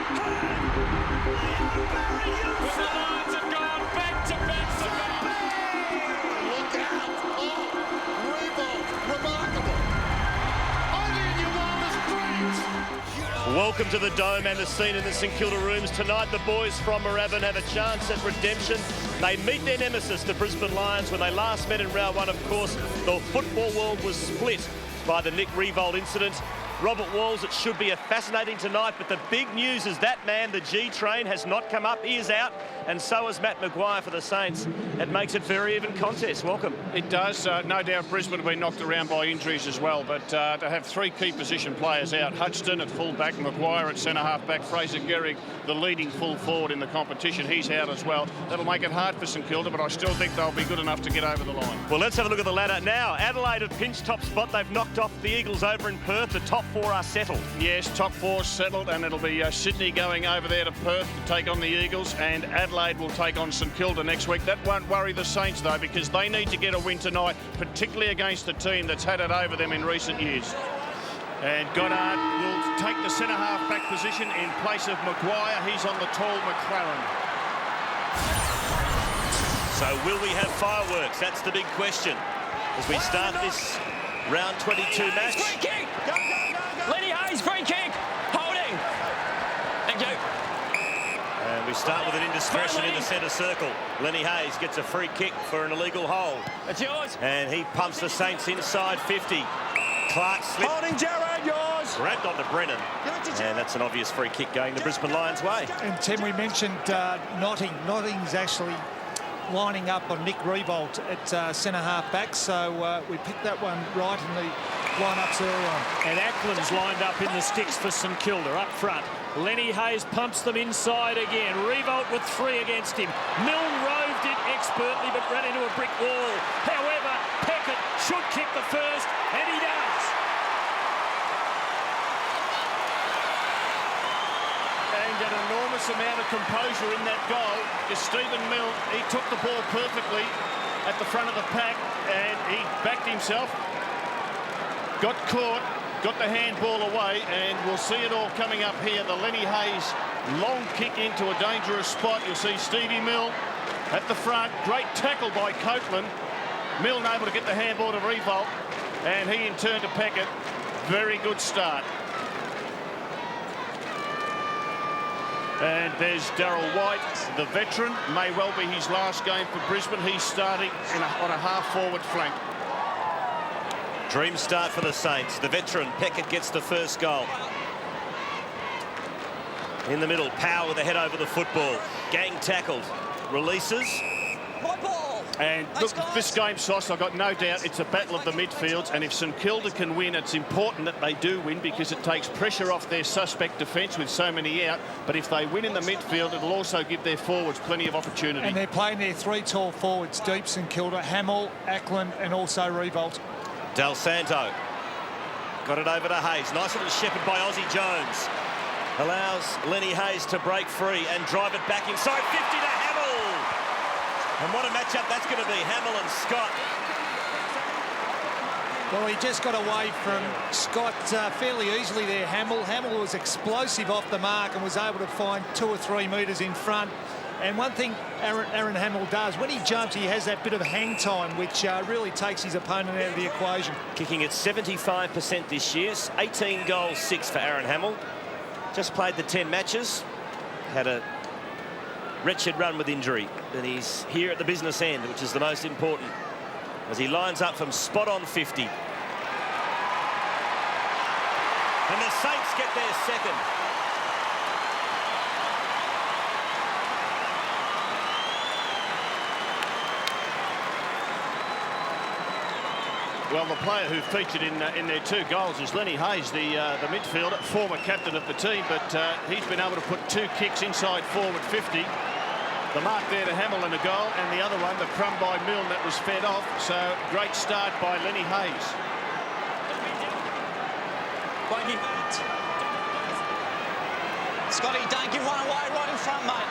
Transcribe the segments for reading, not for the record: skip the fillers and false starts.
The Lions have gone back to back to back. Look out! Oh, Revolt, remarkable. Only in your wildest dreams. Welcome to the Dome and the scene in the St Kilda rooms. Tonight, the boys from Moorabbin have a chance at redemption. They meet their nemesis, the Brisbane Lions. When they last met in round one, of course, the football world was split by the Nick Revolt incident. Robert Walls, it should be a fascinating tonight, but the big news is that man, the G-Train, has not come up. He is out, and so is Matt Maguire for the Saints. It makes it very even contest. Welcome. It does. No doubt Brisbane have been knocked around by injuries as well, but to have three key position players out, Hudson at full-back, Maguire at centre-half-back, Fraser Gehrig, the leading full-forward in the competition, he's out as well. That'll make it hard for St Kilda, but I still think they'll be good enough to get over the line. Well, let's have a look at the ladder now. Adelaide have pinched top spot. They've knocked off the Eagles over in Perth. The top four are settled. Yes, top four settled, and it'll be Sydney going over there to Perth to take on the Eagles, and Adelaide will take on St Kilda next week. That won't worry the Saints, though, because they need to get a win tonight, particularly against a team that's had it over them in recent years. And Goddard will take the centre-half-back position in place of Maguire. He's on the tall McLaren. So will we have fireworks? That's the big question as we start this round 22 match. Free kick! Go, go, go, go. Lenny Hayes, free kick! Holding! Thank you. And we start with an indiscretion in the centre circle. Lenny Hayes gets a free kick for an illegal hold. It's yours. And he pumps the Saints inside 50. Clark slipped. Holding, Gerard, yours. Grabbed onto Brennan. And that's an obvious free kick going the Brisbane Lions' way. And Tim, we mentioned Notting. Notting's actually lining up on Nick Revolt at centre-half back, so we picked that one right in the line-ups early on. And Ackland's lined up in the sticks for St Kilda up front. Lenny Hayes pumps them inside again. Revolt with three against him. Milne roved it expertly but ran into a brick wall. However, Peckett should kick the first, and he does. And an enormous amount of composure in that goal, because Stephen Milne, he took the ball perfectly at the front of the pack, and he backed himself, got caught, got the handball away, and we'll see it all coming up here. The Lenny Hayes long kick into a dangerous spot. You'll see Stevie Milne at the front. Great tackle by Copeland. Milne able to get the handball to Revolt, and he in turn to Peckett. Very good start. And there's Darryl White, the veteran. May well be his last game for Brisbane. He's starting on a half-forward flank. Dream start for the Saints. The veteran, Peckett, gets the first goal. In the middle, Power with a head over the football. Gang tackled. Releases. My ball. And look, this game, Sauce, I've got no doubt it's a battle of the midfields, and if St Kilda can win, it's important that they do win because it takes pressure off their suspect defence with so many out. But if they win in the midfield, it'll also give their forwards plenty of opportunity. And they're playing their three tall forwards, deep St Kilda, Hamill, Ackland and also Revolt. Del Santo got it over to Hayes. Nice little shepherd by Aussie Jones. Allows Lenny Hayes to break free and drive it back inside 50 to Hamill. And what a matchup that's going to be, Hamill and Scott. Well, he just got away from Scott fairly easily there, Hamill. Hamill was explosive off the mark and was able to find 2 or 3 metres in front. And one thing Aaron Hamill does, when he jumps, he has that bit of hang time, which really takes his opponent out of the equation. Kicking at 75% this year. 18 goals, 6 for Aaron Hamill. Just played the 10 matches. Had a wretched run with injury. And he's here at the business end, which is the most important, as he lines up from spot on 50. And the Saints get their second. Well, the player who featured in their 2 goals is Lenny Hayes, the midfielder, former captain of the team, but he's been able to put 2 kicks inside forward 50. The mark there to Hamill and a goal, and the other one, the crumb by Milne, that was fed off. So great start by Lenny Hayes. Scotty, don't give one away right in front, mate.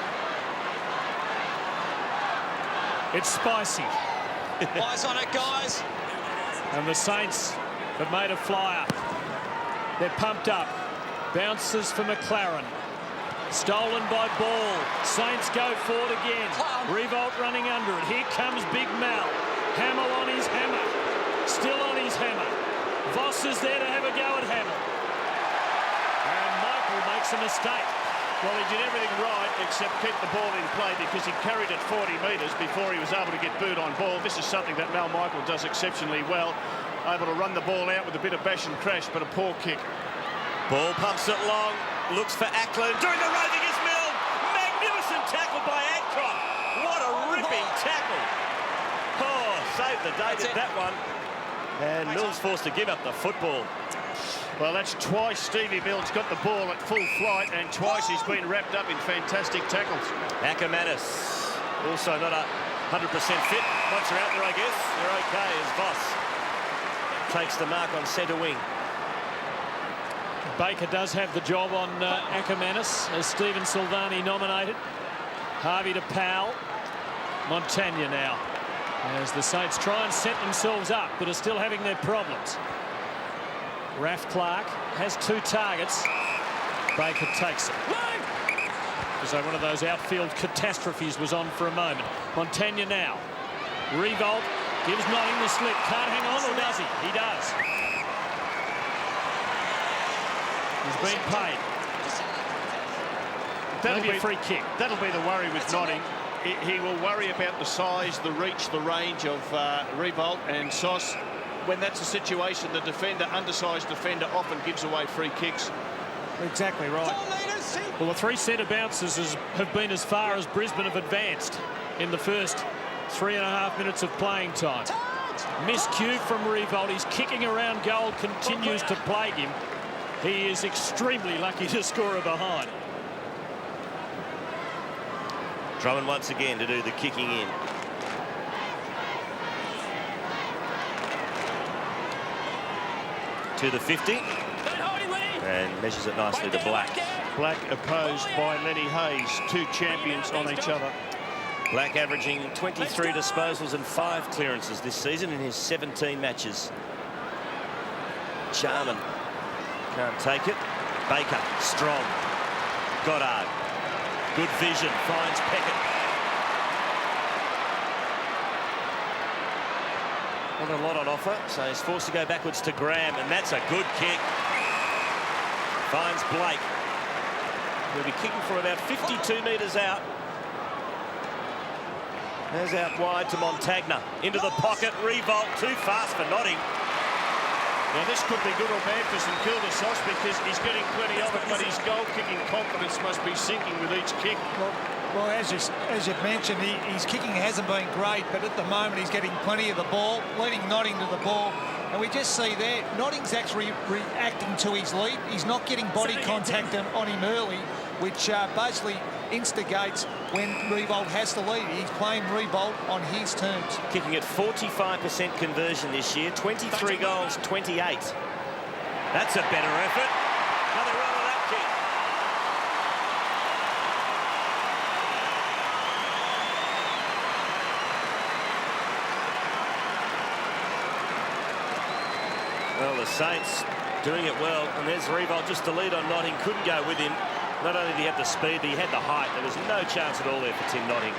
It's spicy. Eyes on it, guys. And the Saints have made a flyer. They're pumped up. Bounces for McLaren. Stolen by Ball. Saints go forward again. Revolt running under it. Here comes Big Mal. Hamill on his hammer. Still on his hammer. Voss is there to have a go at Hamill. And Michael makes a mistake. Well, he did everything right except keep the ball in play because he carried it 40 metres before he was able to get booed on ball. This is something that Mal Michael does exceptionally well. Able to run the ball out with a bit of bash and crash, but a poor kick. Ball pumps it long, looks for Ackland, doing the roving is Milne. Magnificent tackle by Adcock. What a ripping tackle. Oh, saved the day with that one. And Milne's forced to give up the football. Well, that's twice Stevie Milne's got the ball at full flight, and twice he's been wrapped up in fantastic tackles. Ackermanis, also not 100% fit. Once you're out there, I guess, you're okay as Voss takes the mark on centre wing. Baker does have the job on Ackermanis as Stephen Silvani nominated. Harvey to Powell. Montagna now as the Saints try and set themselves up but are still having their problems. Raf Clark has 2 targets. Baker takes it. So one of those outfield catastrophes was on for a moment. Montagna now. Revolt gives Notting the slip. Can't hang on, or does he? He does. He's been paid. That'll be a free kick. That'll be the worry with Notting. He will worry about the size, the reach, the range of Revolt and Sauce. When that's a situation, the defender, undersized defender, often gives away free kicks. Exactly right. Well, the 3 centre bounces have been as far as Brisbane have advanced in the first 3.5 minutes of playing time. Miscue from Revolt. He's kicking around goal, continues to plague him. He is extremely lucky to score a behind. Drummond once again to do the kicking in. To the 50. And measures it nicely to Black. Black opposed by Lenny Hayes. 2 champions on each other. Black averaging 23 disposals and 5 clearances this season in his 17 matches. Jarman can't take it. Baker, strong. Goddard, good vision, finds Peckett. Not a lot on offer, so he's forced to go backwards to Graham, and that's a good kick. Finds Blake. He'll be kicking from about 52 metres out. There's out wide to Montagna. Into the pocket, Revolt, too fast for Notting. Now, this could be good or bad for St Kilda, Sauce, because he's getting plenty of it, but his goal-kicking confidence must be sinking with each kick. Well, as you've mentioned, his kicking hasn't been great, but at the moment he's getting plenty of the ball, leading Notting to the ball. And we just see there, Notting's actually reacting to his lead. He's not getting body contact on him early, which basically instigates when Revolt has to lead. He's playing Revolt on his terms. Kicking at 45% conversion this year, 23 goals, 28. That's a better effort. Another run of that kick. Well, the Saints doing it well, and there's Revolt just to lead on Notting. Couldn't go with him. Not only did he have the speed, but he had the height. There was no chance at all there for Tim Notting.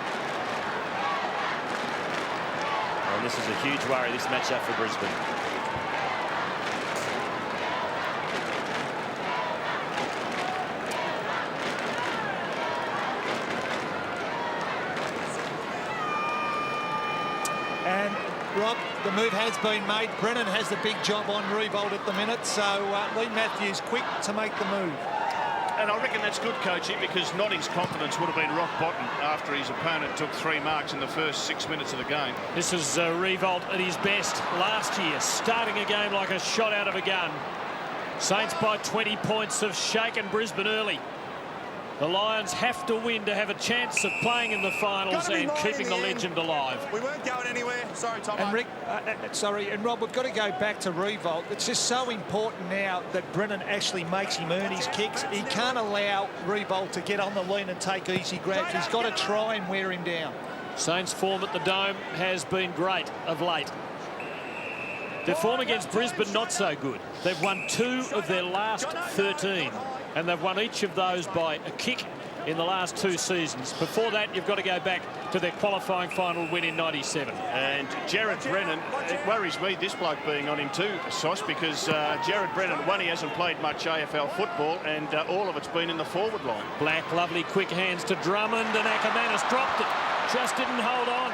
And this is a huge worry, this matchup for Brisbane. And Rob, the move has been made. Brennan has the big job on Revolt at the minute, so Lee Matthews quick to make the move. And I reckon that's good coaching, because Notting's confidence would have been rock bottom after his opponent took 3 marks in the first 6 minutes of the game. This is Revolt at his best last year, starting a game like a shot out of a gun. Saints by 20 points have shaken Brisbane early. The Lions have to win to have a chance of playing in the finals and keeping the legend alive. We weren't going anywhere. Sorry, Tom. And Rick, and Rob, we've got to go back to Revolt. It's just so important now that Brennan actually makes him earn his kicks. He can't allow Revolt to get on the lean and take easy grabs. He's got to try and wear him down. Saints' form at the Dome has been great of late. Their form against Brisbane not so good. They've won 2 of their last 13. And they've won each of those by a kick in the last 2 seasons. Before that, you've got to go back to their qualifying final win in '97. And Jared Brennan, it worries me, this bloke being on him too, Sauce, because Jared Brennan, one, he hasn't played much AFL football, and all of it's been in the forward line. Black, lovely quick hands to Drummond, and Ackermanis dropped it. Just didn't hold on.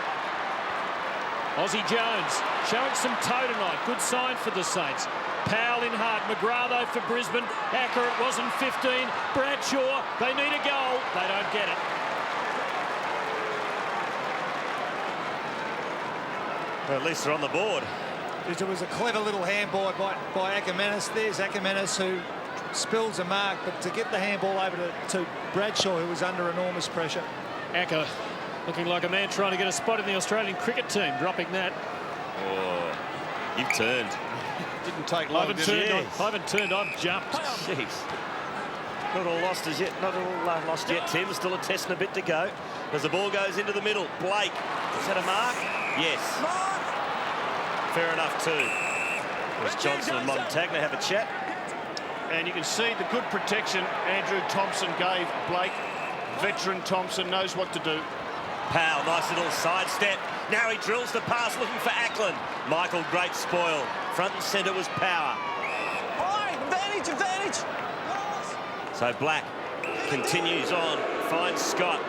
Aussie Jones showing some toe tonight. Good sign for the Saints. Powell in hard. McGratho for Brisbane. Acker, it wasn't 15. Bradshaw, they need a goal. They don't get it. Well, at least they're on the board. It was a clever little handball by Ackermanis. There's Ackermanis who spills a mark, but to get the handball over to Bradshaw, who was under enormous pressure. Acker looking like a man trying to get a spot in the Australian cricket team, dropping that. Oh, you've turned. Didn't take I long, haven't turned, I've jumped. Jeez. Not all lost as yet. Not all lost yet, Tim. Still a test and a bit to go. As the ball goes into the middle. Blake. Is that a mark? Yes. Fair enough, too. As Johnson and Montagna have a chat. And you can see the good protection Andrew Thompson gave Blake. Veteran Thompson knows what to do. Powell, nice little sidestep. Now he drills the pass looking for Ackland. Michael, great spoil. Front and centre was Power. Advantage, advantage. So Black continues on, finds Scott.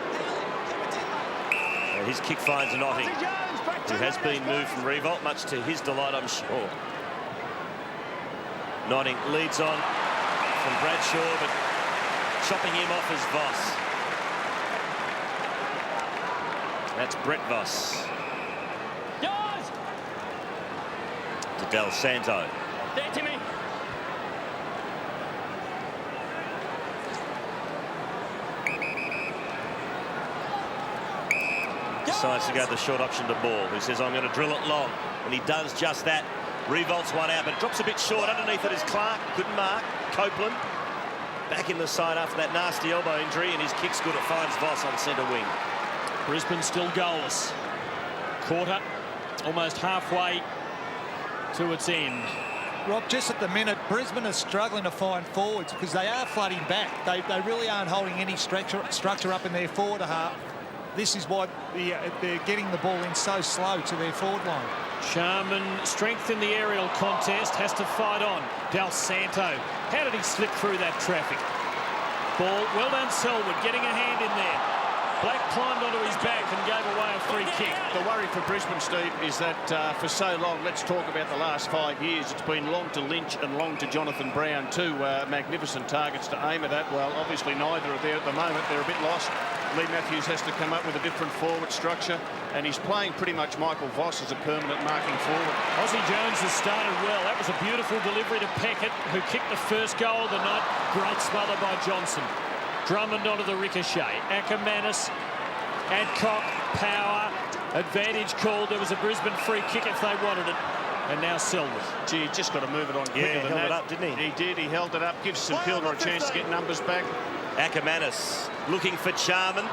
Well, his kick finds Notting, who has been moved from Revolt, much to his delight, I'm sure. Notting leads on from Bradshaw, but chopping him off is Voss. That's Brett Voss. To Del Santo. There, Timmy. Decides to go the short option to Ball, who says, I'm going to drill it long. And he does just that. Revolts one out, but it drops a bit short. Underneath it is Clark. Couldn't mark. Copeland back in the side after that nasty elbow injury, and his kick's good. It finds Voss on centre wing. Brisbane still goalless. Quarter almost halfway to its end. Rob, just at the minute, Brisbane are struggling to find forwards because they are flooding back. They really aren't holding any structure up in their forward half. This is why they're getting the ball in so slow to their forward line. Sharman, strength in the aerial contest, has to fight on. Del Santo, how did he slip through that traffic? Ball, well done Selwood, getting a hand in there. Black climbed onto his back and gave away a free kick. The worry for Brisbane, Steve, is that for so long, let's talk about the last 5 years, it's been long to Lynch and long to Jonathan Brown, two magnificent targets to aim it at. Well, obviously neither are there at the moment. They're a bit lost. Lee Matthews has to come up with a different forward structure, and he's playing pretty much Michael Voss as a permanent marking forward. Aussie Jones has started well. That was a beautiful delivery to Peckett, who kicked the first goal of the night. Great smother by Johnson. Drummond onto the ricochet. Ackermanis, Adcock, Power, advantage called. There was a Brisbane free kick if they wanted it. And now Selwood. Gee, he's just got to move it on quicker Yeah, he than held that. it up, didn't he? He did. He held it up. Gives St Kilda a chance to get numbers back. Ackermanis looking for Charman.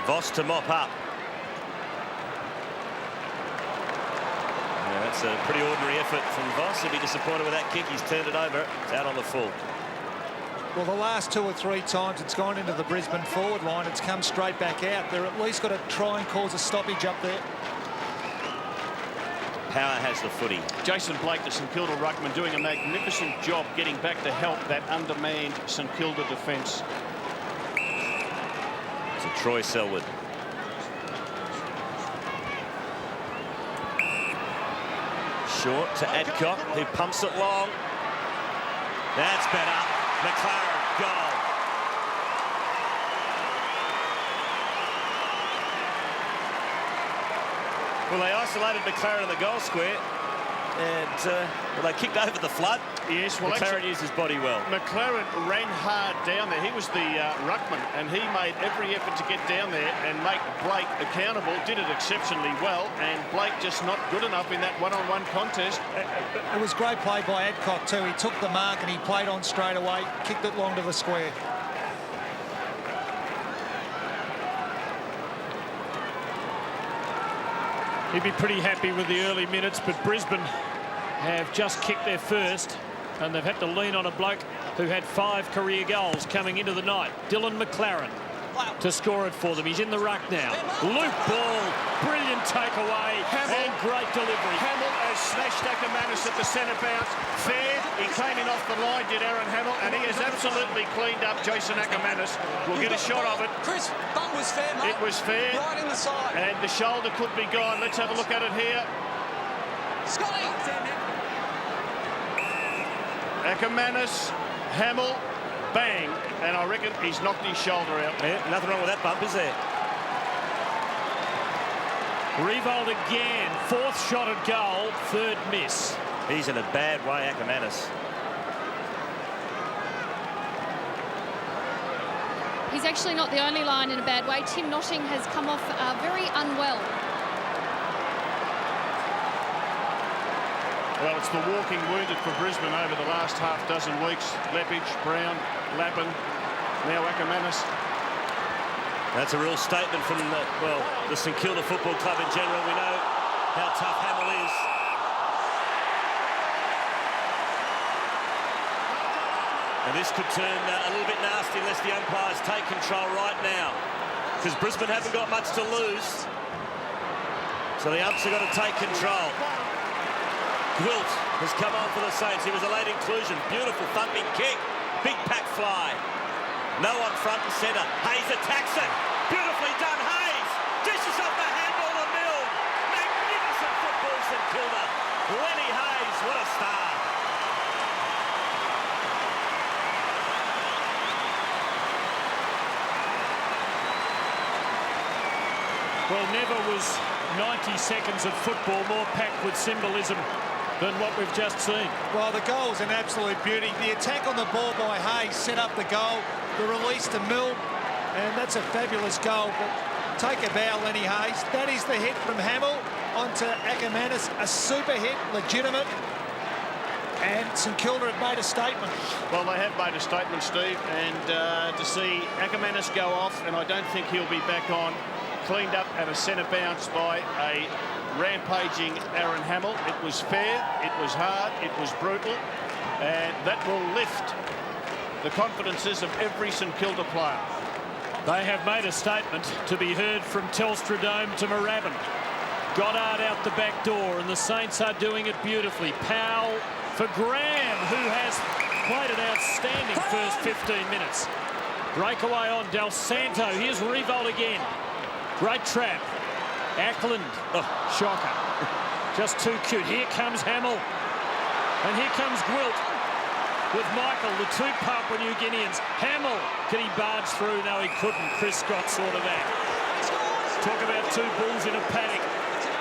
Voss to mop up. Yeah, that's a pretty ordinary effort from Voss. He'll be disappointed with that kick. He's turned it over. It's out on the full. Well, the last 2 or 3 times it's gone into the Brisbane forward line, it's come straight back out. They're at least got to try and cause a stoppage up there. Power has the footy. Jason Blake, the St Kilda ruckman, doing a magnificent job getting back to help that undermanned St Kilda defence. To Troy Selwood. Short to Adcock, who pumps it long. That's better. McLaren, goal. Well, they isolated McLaren in the goal square, and well, they kicked over the flood. Yes, well, McLaren used his body well. McLaren ran hard down there. He was the ruckman, and he made every effort to get down there and make Blake accountable. Did it exceptionally well, and Blake just not good enough in that one-on-one contest. It was great play by Adcock too. He took the mark and he played on straight away, kicked it long to the square. He'd be pretty happy with the early minutes, but Brisbane have just kicked their first, and they've had to lean on a bloke who had 5 career goals coming into the night. Dylan McLaren to score it for them. He's in the ruck now. Loop ball, brilliant takeaway, and great delivery. Hamill has smashed Ackermanis at the centre bounce. Fair, he came in off the line, did Aaron Hamill, and he has absolutely cleaned up Jason Ackermanis. We'll get a shot of it. Chris, that was fair, mate. It was fair. Right in the side. And the shoulder could be gone. Let's have a look at it here. Scotty! Ackermanis, Hamill, bang, and I reckon he's knocked his shoulder out. Yeah, nothing wrong with that bump, is there? Revolt again, 4th shot at goal, 3rd miss. He's in a bad way, Ackermanis. He's actually not the only line in a bad way. Tim Notting has come off very unwell. Well, it's the walking wounded for Brisbane over the last half dozen weeks. Leppich, Brown, Lappin, now Ackermanis. That's a real statement from the St Kilda Football Club in general. We know how tough Hamill is. And this could turn a little bit nasty unless the umpires take control right now, because Brisbane haven't got much to lose. So the umps have got to take control. Wilt has come on for the Saints. He was a late inclusion. Beautiful thumping kick. Big pack fly. No one front and centre. Hayes attacks it. Beautifully done, Hayes. Dishes off the handball to Milne. Magnificent football, St Kilda. Lenny Hayes, what a star. Well, never was 90 seconds of football more packed with symbolism than what we've just seen. Well, the goal's an absolute beauty. The attack on the ball by Hayes set up the goal. The release to Milne, and that's a fabulous goal. But take a bow, Lenny Hayes. That is the hit from Hamill onto Ackermanis. A super hit, legitimate. And St Kilda have made a statement. Well, they have made a statement, Steve, and to see Ackermanis go off, and I don't think he'll be back on, cleaned up at a centre bounce by a rampaging Aaron Hamill. It was fair, it was hard, it was brutal, and that will lift the confidences of every St Kilda player. They have made a statement to be heard from Telstra Dome to Moorabbin. Goddard out the back door, and the Saints are doing it beautifully. Powell for Graham, who has played an outstanding first 15 minutes. Breakaway on Del Santo. Here's Revolt again. Great trap. Ackland, shocker. Just too cute. Here comes Hamill. And here comes Gwilt with Michael, the 2 Papua New Guineans. Hamill, can he barge through? No, he couldn't. Chris Scott sorted that. Talk about 2 bulls in a paddock,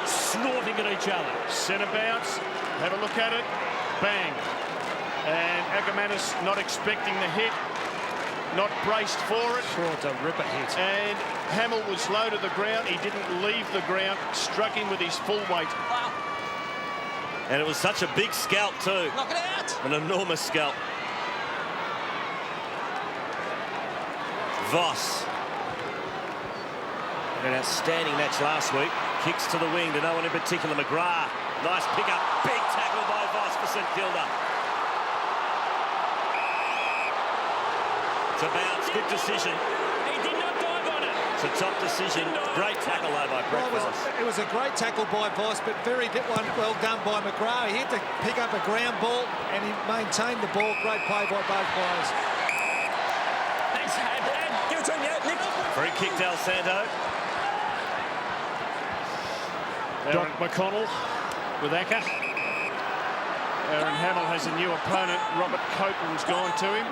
snorting at each other. Centre bounce, have a look at it, bang. And Ackermanis not expecting the hit, not braced for it. Sure, it's a ripper hit. And Hamill was low to the ground. He didn't leave the ground, struck him with his full weight. Wow. And it was such a big scalp too. Knock it out. An enormous scalp. Voss. An outstanding match last week. Kicks to the wing to no one in particular. McGrath. Nice pick up. Big tackle by Voss for St Kilda. It's a bounce. Good decision. He did not dive on it. It's a top decision. Great tackle though by Brett Voss. It was a great tackle by Voss, but very well done by McGrath. He had to pick up a ground ball, and he maintained the ball. Great play by both players. Thanks, Dad. Give it to him, yeah, Nick. Free kick, Del Santo. Doc McConnell with Acker. Aaron Hamill has a new opponent. Robert Copeland's gone to him.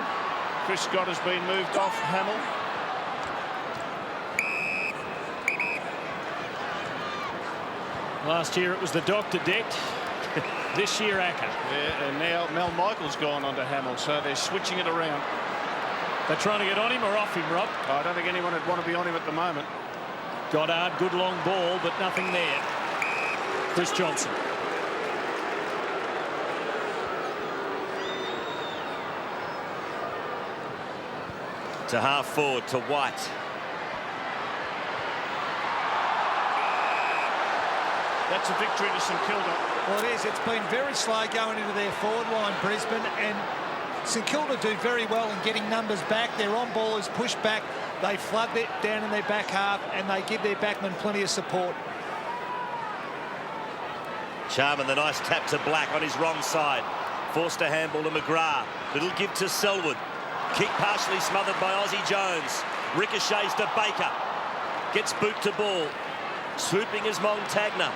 Chris Scott has been moved off Hamill. Last year it was the Doctor decked. This year Acker. Yeah, and now Mel Michael's gone onto Hamill, so they're switching it around. They're trying to get on him or off him, Rob? I don't think anyone would want to be on him at the moment. Goddard, good long ball, but nothing there. Chris Johnson. To half forward to White. That's a victory to St Kilda. Well, it is. It's been very slow going into their forward line, Brisbane, and St Kilda do very well in getting numbers back. Their on-ballers push back. They flood it down in their back half, and they give their backmen plenty of support. Charman, the nice tap to Black on his wrong side. Forced a handball to McGrath. Little give to Selwood. Kick partially smothered by Aussie Jones. Ricochets to Baker. Gets boot to ball. Swooping is Montagna.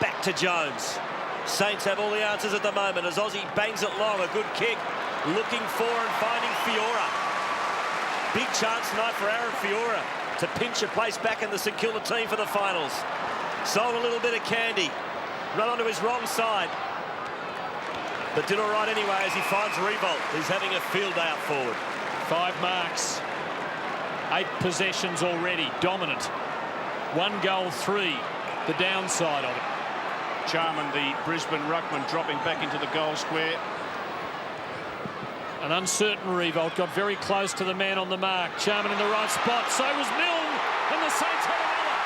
Back to Jones. Saints have all the answers at the moment as Aussie bangs it long. A good kick. Looking for and finding Fiora. Big chance tonight for Aaron Fiora to pinch a place back in the St Kilda team for the finals. Sold a little bit of candy. Run onto his wrong side. But did all right anyway as he finds Revolt. He's having a field day up forward. 5 marks. 8 possessions already. Dominant. 1 goal, 3. The downside of it. Charman, the Brisbane ruckman, dropping back into the goal square. An uncertain Revolt got very close to the man on the mark. Charman in the right spot. So was Milne, and the Saints had another.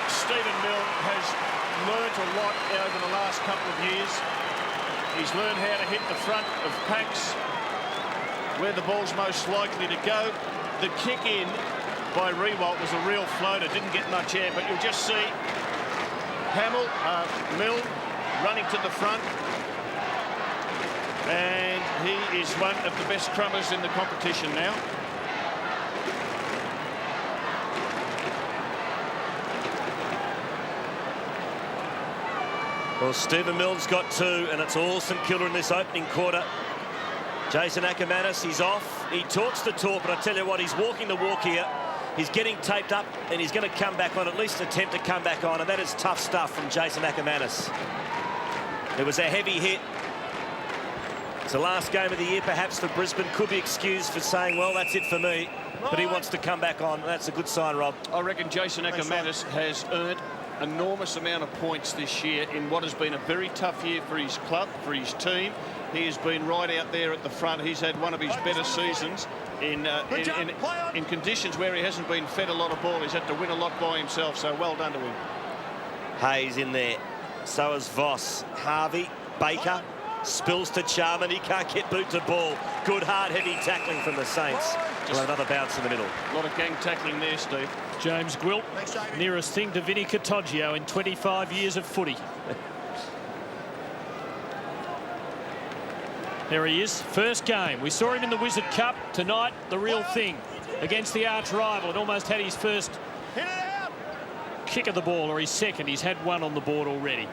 Stephen Milne has learnt a lot over the last couple of years. He's learned how to hit the front of packs, where the ball's most likely to go. The kick in by Revolt was a real floater, didn't get much air, but you'll just see Milne running to the front, and he is one of the best crummers in the competition now. Well, Stephen Milne's got 2, and it's all St Kilda in this opening quarter. Jason Ackermanis, he's off. He talks the talk, but I tell you what, he's walking the walk here. He's getting taped up, and he's going to come back on, at least attempt to come back on, and that is tough stuff from Jason Ackermanis. It was a heavy hit. It's the last game of the year, perhaps, for Brisbane. Could be excused for saying, well, that's it for me. But he wants to come back on. That's a good sign, Rob. I reckon Jason Ackermanis has earned enormous amount of points this year in what has been a very tough year for his club, for his team. He has been right out there at the front. He's had one of his better seasons in conditions where he hasn't been fed a lot of ball. He's had to win a lot by himself, so well done to him. Hayes in there. So is Voss. Harvey, Baker, spills to Charman. He can't get boot to ball. Good, hard, heavy tackling from the Saints. Well, another bounce in the middle. A lot of gang tackling there, Steve. James Gwilt, nearest thing to Vinny Cotoggio in 25 years of footy. There he is, first game. We saw him in the Wizard Cup. Tonight, the real thing against the arch rival. It almost had his first kick of the ball, or his second. He's had 1 on the board already.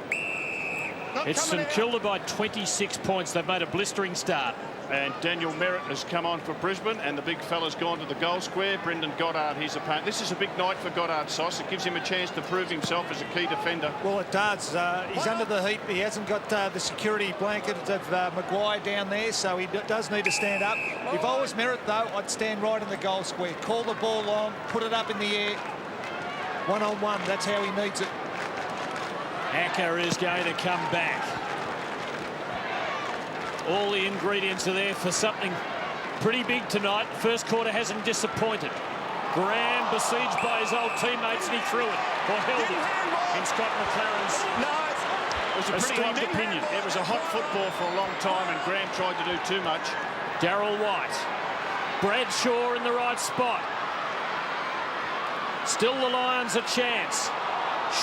It's St Kilda by 26 points. They've made a blistering start. And Daniel Merritt has come on for Brisbane, and the big fella's gone to the goal square. Brendan Goddard, his opponent. This is a big night for Goddard, Sauce. It gives him a chance to prove himself as a key defender. Well, it does. He's under the heat. He hasn't got the security blanket of Maguire down there, so he does need to stand up. If I was Merritt, though, I'd stand right in the goal square. Call the ball long, put it up in the air. 1-on-1, that's how he needs it. Acker is going to come back. All the ingredients are there for something pretty big tonight. First quarter hasn't disappointed. Graham besieged by his old teammates, and he threw it, or held it, in Scott McLaren's esteemed opinion. It was a hot football for a long time, and Graham tried to do too much. Darryl White. Bradshaw in the right spot. Still the Lions a chance.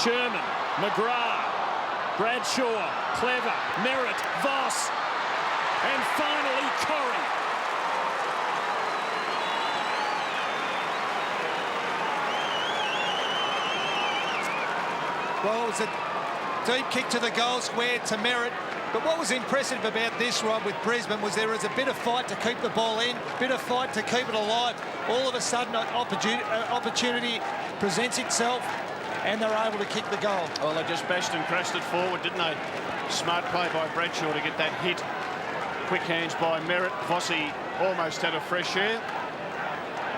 Sherman, McGrath, Bradshaw, Clever, Merritt, Voss. And finally, Corrie. Well, it was a deep kick to the goal square to Merritt. But what was impressive about this, Rob, with Brisbane was there was a bit of fight to keep the ball in, bit of fight to keep it alive. All of a sudden, an opportunity presents itself, and they're able to kick the goal. Well, they just bashed and crashed it forward, didn't they? Smart play by Bradshaw to get that hit. Quick hands by Merritt. Vossi almost had a fresh air.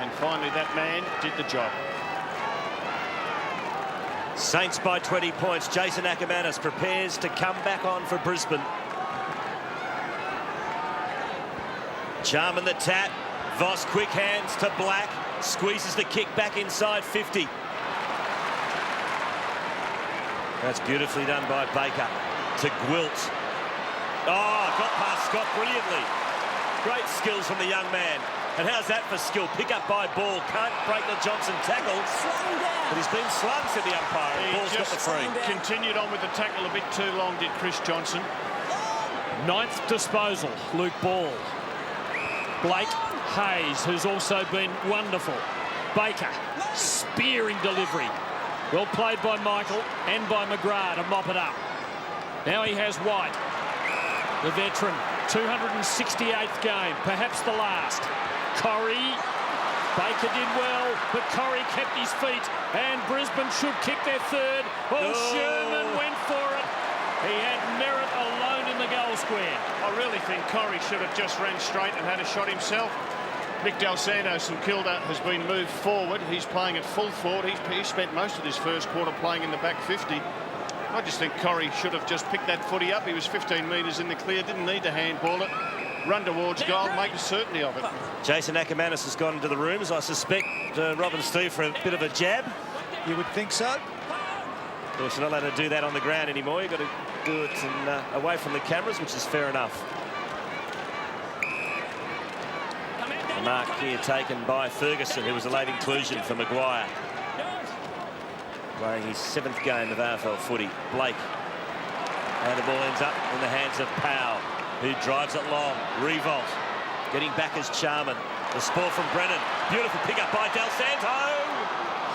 And finally, that man did the job. Saints by 20 points. Jason Ackermanis prepares to come back on for Brisbane. Charman the tap. Voss quick hands to Black. Squeezes the kick back inside 50. That's beautifully done by Baker to Gwilt. Oh, got past Scott brilliantly. Great skills from the young man. And how's that for skill? Pick up by Ball. Can't break the Johnson tackle. But he's been slung, said the umpire. And Ball's got the free. Continued on with the tackle a bit too long, did Chris Johnson. 9th disposal, Luke Ball. Blake Hayes, who's also been wonderful. Baker, spearing delivery. Well played by Michael and by McGrath to mop it up. Now he has White, the veteran. 268th game, perhaps the last. Corrie, Baker did well, but Corrie kept his feet, and Brisbane should kick their third. Oh, Sherman went for it. He had Merritt alone in the goal square. I really think Corrie should have just ran straight and had a shot himself. Nick Del Santos from Kilda has been moved forward. He's playing at full forward. He spent most of his first quarter playing in the back 50. I just think Corrie should have just picked that footy up. He was 15 metres in the clear, didn't need to handball it. Run towards goal, make a certainty of it. Jason Ackermanis has gone into the rooms. I suspect Rob and Steve for a bit of a jab. You would think so. Of course, you're not allowed to do that on the ground anymore. You've got to do it away from the cameras, which is fair enough. The mark here taken by Ferguson, who was a late inclusion for Maguire. Playing his 7th game of AFL footy. Blake. And the ball ends up in the hands of Powell, who drives it long. Revolt. Getting back as Charman. The spoil from Brennan. Beautiful pick-up by Del Santo.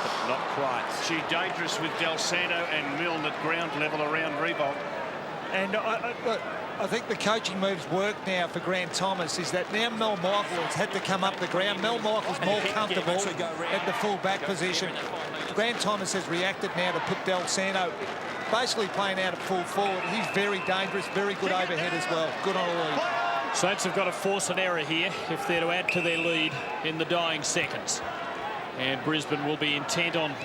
But not quite. She dangerous with Del Santo and Milne at ground level around Revolt. And I think the coaching moves work now for Grant Thomas is that now Mel Michael has had to come up the ground. Mel Michael's more comfortable at the full back position. Grant Thomas has reacted now to put Del Santo basically playing out at full forward. He's very dangerous, very good overhead as well. Good on a lead. Saints have got to force an error here if they're to add to their lead in the dying seconds. And Brisbane will be intent on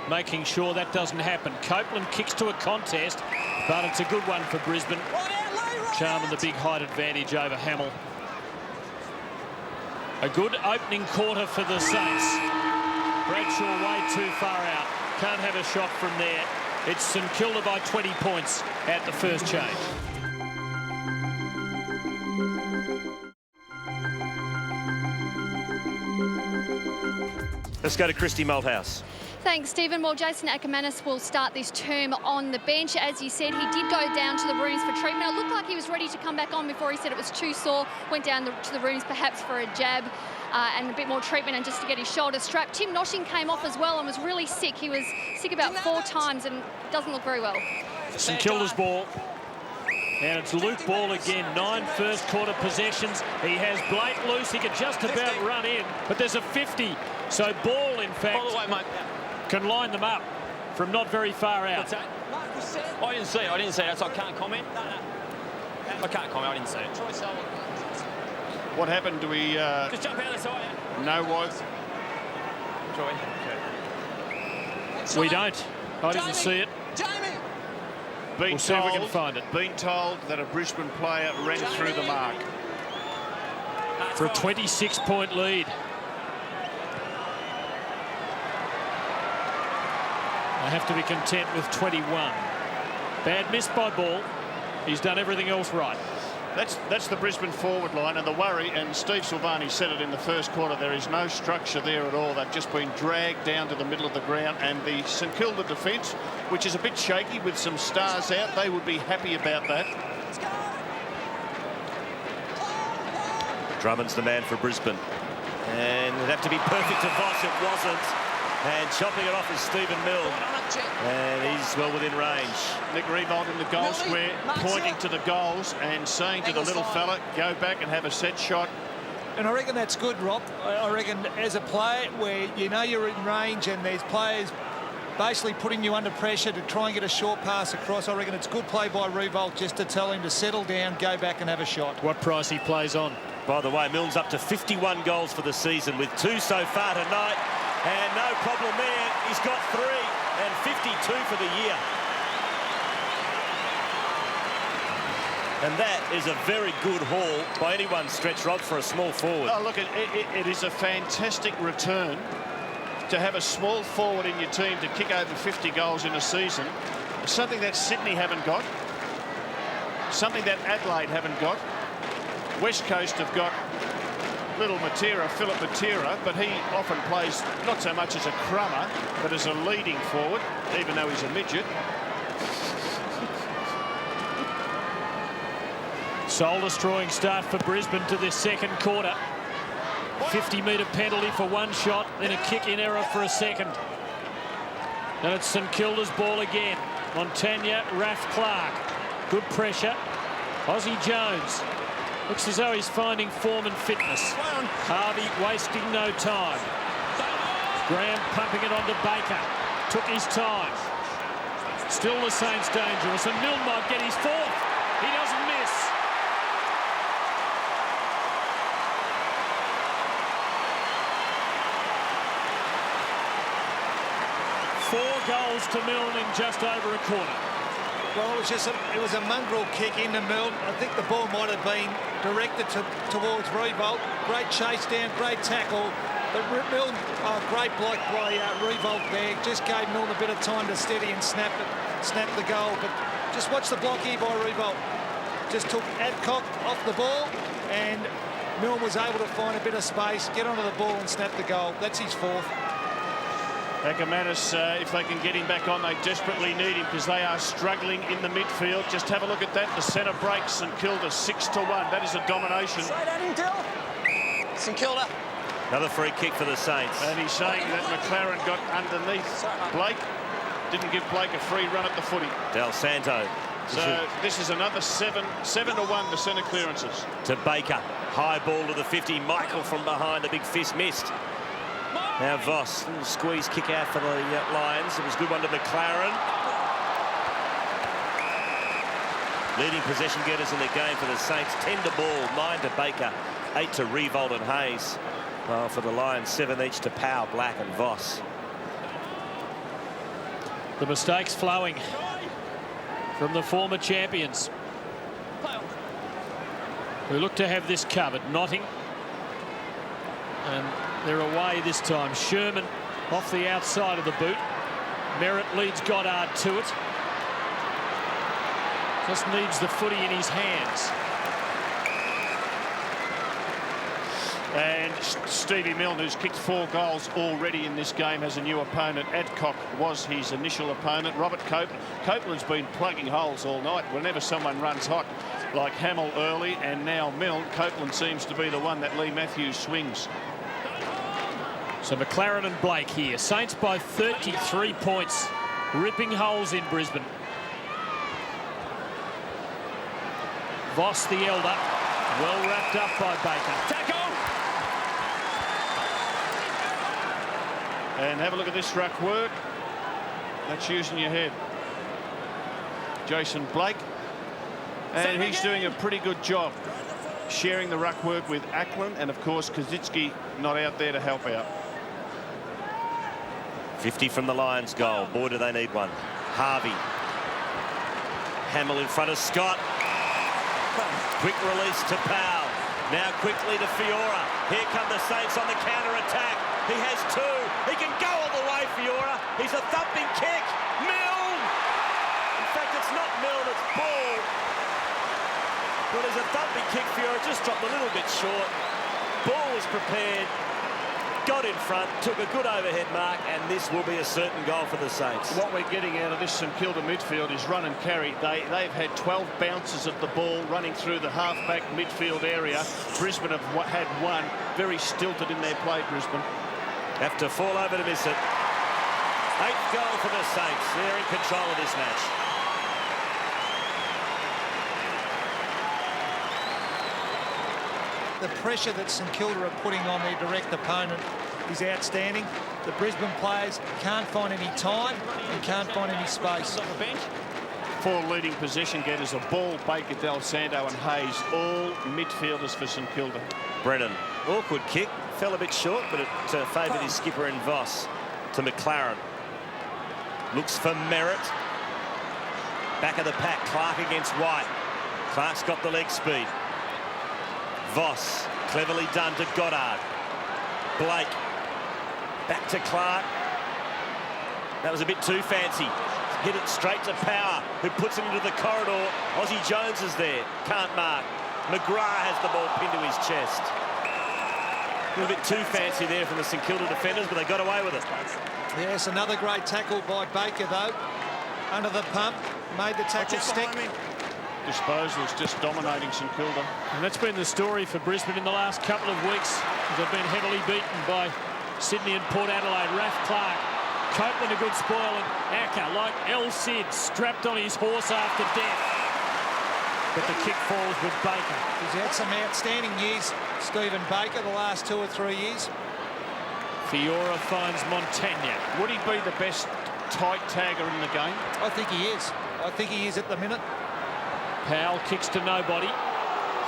making sure that doesn't happen. Copeland kicks to a contest, but it's a good one for Brisbane. Charman the big height advantage over Hamill. A good opening quarter for the Saints. Bradshaw way too far out. Can't have a shot from there. It's St Kilda by 20 points at the first change. Let's go to Christy Malthouse. Thanks, Stephen. Well, Jason Ackermanis will start this term on the bench. As you said, he did go down to the rooms for treatment. It looked like he was ready to come back on before he said it was too sore. Went down to the rooms perhaps for a jab and a bit more treatment and just to get his shoulder strapped. Tim Noshing came off as well and was really sick. He was sick about 4 times and doesn't look very well. St Kilda's ball. And it's Luke Ball again. 9 first quarter possessions. He has Blake loose. He could just about run in, but there's a 50. So Ball, in fact, can line them up from not very far out. I didn't see it. I didn't see it, so I can't comment. I can't comment. I didn't see it. What happened? Do we... Just jump out the side. know what? Troy. Okay. We don't. I didn't see it. We'll see if we can find it. Been told that a Brisbane player ran through the mark. For a 26-point lead. I have to be content with 21. Bad miss by Ball. He's done everything else right. That's the Brisbane forward line, and the worry, and Steve Silvani said it in the first quarter, there is no structure there at all. They've just been dragged down to the middle of the ground, and the St Kilda defence, which is a bit shaky with some stars out, they would be happy about that. Drummond's the man for Brisbane. And it'd have to be perfect to Voss. It wasn't. And chopping it off is Stephen Milne. And he's well within range. Nick Revolt in the goal square, pointing to the goals and saying to the little fella, go back and have a set shot. And I reckon that's good, Rob. I reckon as a player where you know you're in range and there's players basically putting you under pressure to try and get a short pass across, I reckon it's good play by Revolt just to tell him to settle down, go back and have a shot. What price he plays on. By the way, Milne's up to 51 goals for the season with 2 so far tonight. And no problem there. He's got 3 and 52 for the year. And that is a very good haul by anyone's stretch, Rob, for a small forward. Oh, look, it is a fantastic return to have a small forward in your team to kick over 50 goals in a season. something that Sydney haven't got, something that Adelaide haven't got. West Coast have got little Matera, Philip Matera, but he often plays not so much as a crummer, but as a leading forward, even though he's a midget. Soul-destroying start for Brisbane to this second quarter. 50-metre penalty for one shot, then a kick in error for a second. And it's St Kilda's ball again. Montagna, Raph Clark. Good pressure. Aussie Jones. Looks as though he's finding form and fitness. Harvey wasting no time. Graham pumping it onto Baker. Took his time. Still the Saints dangerous, and Milne might get his fourth. He doesn't miss. Four goals to Milne in just over a quarter. Well, it was a mongrel kick into Milne. I think the ball might have been directed towards Revolt. Great chase down, great tackle. But Milne, great block by Revolt there. Just gave Milne a bit of time to steady and snap the goal. But just watch the block here by Revolt. Just took Adcock off the ball, and Milne was able to find a bit of space, get onto the ball and snap the goal. That's his fourth. Ackermanis, if they can get him back on, they desperately need him because they are struggling in the midfield. Just have a look at that. The centre breaks St Kilda 6-1. That is a domination. St Kilda. Another free kick for the Saints. And he's saying that McLaren got underneath Blake. Didn't give Blake a free run at the footy. Del Santo. So this is another 7-1 the centre clearances. To Baker. High ball to the 50. Michael from behind. A big fist missed. Now Voss, little squeeze kick out for the Lions. It was a good one to McLaren. Leading possession getters in the game for the Saints. 10 to ball, 9 to Baker, 8 to Revolt and Hayes. Well, for the Lions, 7 each to Powell, Black and Voss. The mistakes flowing from the former champions, who look to have this covered. Notting. And they're away this time. Sherman off the outside of the boot. Merritt leads Goddard to it. Just needs the footy in his hands. And Stevie Milne, who's kicked 4 goals already in this game, has a new opponent. Adcock was his initial opponent. Robert Copeland's been plugging holes all night. Whenever someone runs hot, like Hamill early and now Milne, Copeland seems to be the one that Lee Matthews swings. So McLaren and Blake here. Saints by 33 points. Ripping holes in Brisbane. Voss, the elder, well wrapped up by Baker. Tackle! And have a look at this ruck work. That's using your head. Jason Blake. And he's doing a pretty good job sharing the ruck work with Ackland, and of course Kazitsky not out there to help out. 50 from the Lions goal. Boy, do they need one. Harvey. Hamill in front of Scott. Quick release to Powell. Now quickly to Fiora. Here come the Saints on the counter-attack. He has 2. He can go all the way, Fiora. He's a thumping kick. Milne! In fact, it's not Milne, it's Ball. But there's a thumping kick. Fiora just dropped a little bit short. Ball was prepared. Got in front, took a good overhead mark, and this will be a certain goal for the Saints. What we're getting out of this St Kilda midfield is run and carry. They've had 12 bounces at the ball running through the half-back midfield area. Brisbane have had 1. Very stilted in their play, Brisbane. Have to fall over to miss it. 8th goal for the Saints. They're in control of this match. The pressure that St Kilda are putting on their direct opponent is outstanding. The Brisbane players can't find any time and can't find any space. 4 leading possession getters, a Ball, Baker, Del Santo and Hayes, all midfielders for St Kilda. Brennan, awkward kick, fell a bit short, but it favoured his skipper in Voss. To McLaren. Looks for Merritt. Back of the pack, Clark against White. Clark's got the leg speed. Voss, cleverly done to Goddard. Blake, back to Clark. That was a bit too fancy. hit it straight to Power, who puts it into the corridor. Aussie Jones is there, can't mark. McGrath has the ball pinned to his chest. A little bit too fancy there from the St Kilda defenders, but they got away with it. Yes, another great tackle by Baker, though. Under the pump, made the tackle stick. Disposals just dominating St Kilda. And that's been the story for Brisbane in the last couple of weeks. They've been heavily beaten by Sydney and Port Adelaide. Raph Clark, Copeland a good spoil, and Acker, like El Cid, strapped on his horse after death. But the kick falls with Baker. He's had some outstanding years, Stephen Baker, the last 2 or 3 years. Fiora finds Montagna. Would he be the best tight tagger in the game? I think he is. I think he is at the minute. Powell kicks to nobody.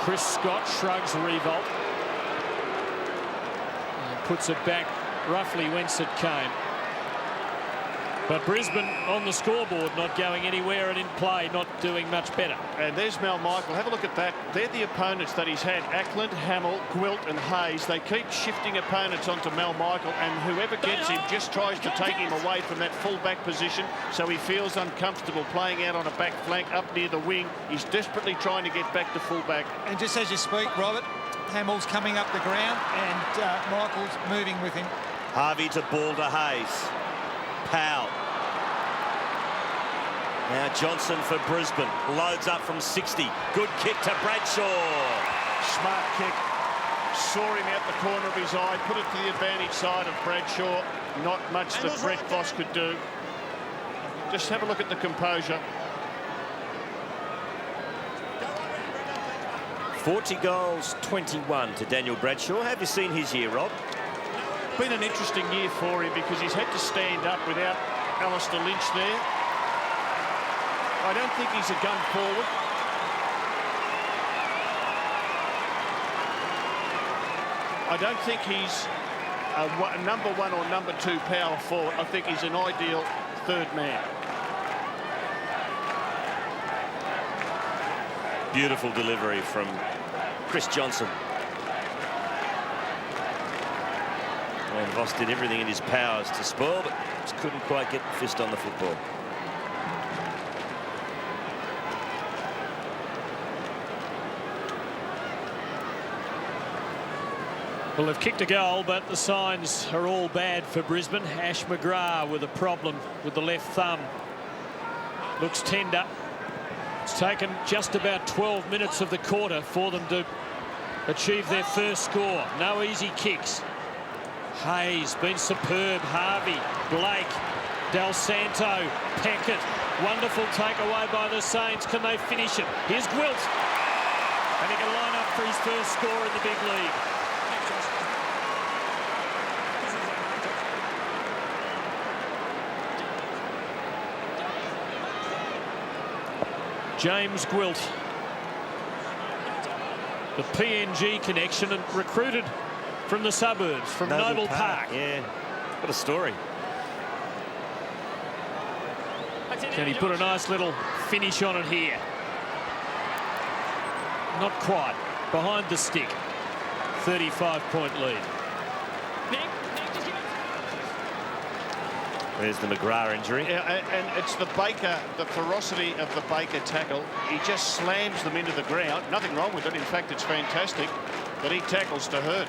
Chris Scott shrugs revolt. And puts it back roughly whence it came. But Brisbane on the scoreboard, not going anywhere and in play, not doing much better. And there's Mal Michael. Have a look at that. They're the opponents that he's had. Ackland, Hamill, Gwilt and Hayes. They keep shifting opponents onto Mal Michael, and whoever gets him just tries to take him away from that full-back position, so he feels uncomfortable playing out on a back flank up near the wing. He's desperately trying to get back to full-back. And just as you speak, Robert, Hamill's coming up the ground and Michael's moving with him. Harvey to ball to Hayes. Powell. Now Johnson for Brisbane. Loads up from 60. Good kick to Bradshaw. Smart kick. Saw him out the corner of his eye. Put it to the advantage side of Bradshaw. Not much that Brett Voss could do. Just have a look at the composure. 40 goals, 21 to Daniel Bradshaw. Have you seen his year, Rob? Been an interesting year for him because he's had to stand up without Alistair Lynch there. I don't think he's a gun forward. I don't think he's a number 1 or number 2 power forward. I think he's an ideal third man. Beautiful delivery from Chris Johnson. And Voss did everything in his powers to spoil, but just couldn't quite get the fist on the football. Well, they've kicked a goal, but the signs are all bad for Brisbane. Ash McGrath with a problem with the left thumb. Looks tender. It's taken just about 12 minutes of the quarter for them to achieve their first score. No easy kicks. Hayes been superb. Harvey, Blake, Del Santo, Peckett. Wonderful takeaway by the Saints. Can they finish it? Here's Gwilt. And he can line up for his first score in the big league. James Gwilt, the PNG connection, and recruited from the suburbs, from Noble Park. Yeah, what a story. Can he put a nice little finish on it here? Not quite. Behind the stick. 35-point lead. There's the McGrath injury. Yeah, and it's the Baker, the ferocity of the Baker tackle. He just slams them into the ground. Nothing wrong with it. In fact, it's fantastic. But he tackles to hurt.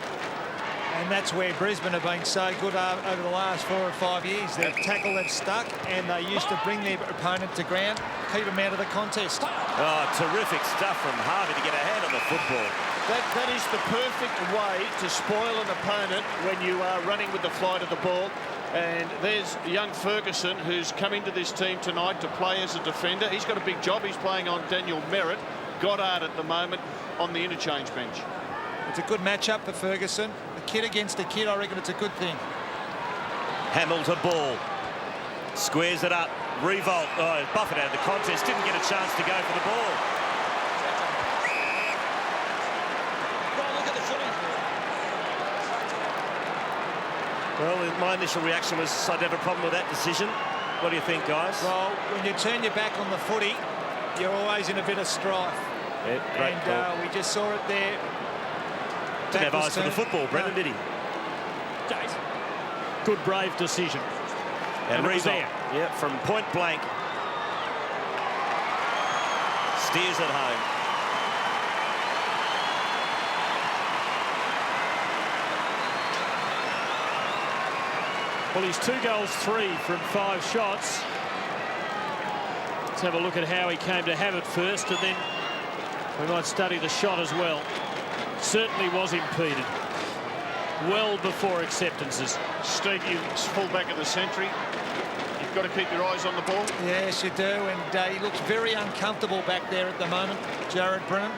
And that's where Brisbane have been so good over the last 4 or 5 years. Their tackle have stuck, and they used to bring their opponent to ground, keep them out of the contest. Oh, terrific stuff from Harvey to get a hand on the football. That is the perfect way to spoil an opponent when you are running with the flight of the ball. And there's young Ferguson, who's come into this team tonight to play as a defender. He's got a big job. He's playing on Daniel Merritt. Goddard at the moment on the interchange bench. It's a good matchup for Ferguson. A kid against a kid, I reckon it's a good thing. Hamill to ball. Squares it up. Revolt. Oh, Buffett out of the contest. Didn't get a chance to go for the ball. Well, my initial reaction was I'd have a problem with that decision. What do you think, guys? Well, when you turn your back on the footy, you're always in a bit of strife. Yeah, great call. We just saw it there. Didn't have eyes for the football, Brendan, did he? Good, brave decision. And it was there. Yeah, from point blank. steers it home. Well, he's 2 goals, 3 from 5 shots. Let's have a look at how he came to have it first, and then we might study the shot as well. Certainly was impeded well before acceptances. Steve, you full back of the century. You've got to keep your eyes on the ball. Yes, you do, and he looks very uncomfortable back there at the moment, Jared Brennan.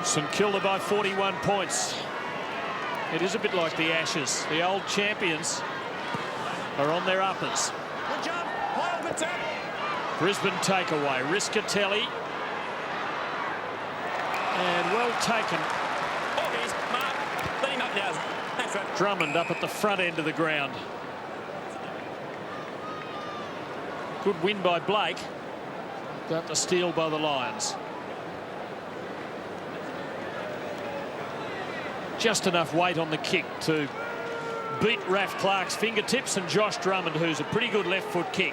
St Kilda by 41 points. It is a bit like the Ashes. The old champions are on their uppers. Good job. High on the tap. Brisbane takeaway. Riscatelli. And well taken. Oh, he's Mark. Let him up now. Thanks, Red. Drummond up at the front end of the ground. Good win by Blake. Got the steal by the Lions. Just enough weight on the kick to beat Raf Clark's fingertips, and Josh Drummond, who's a pretty good left foot kick.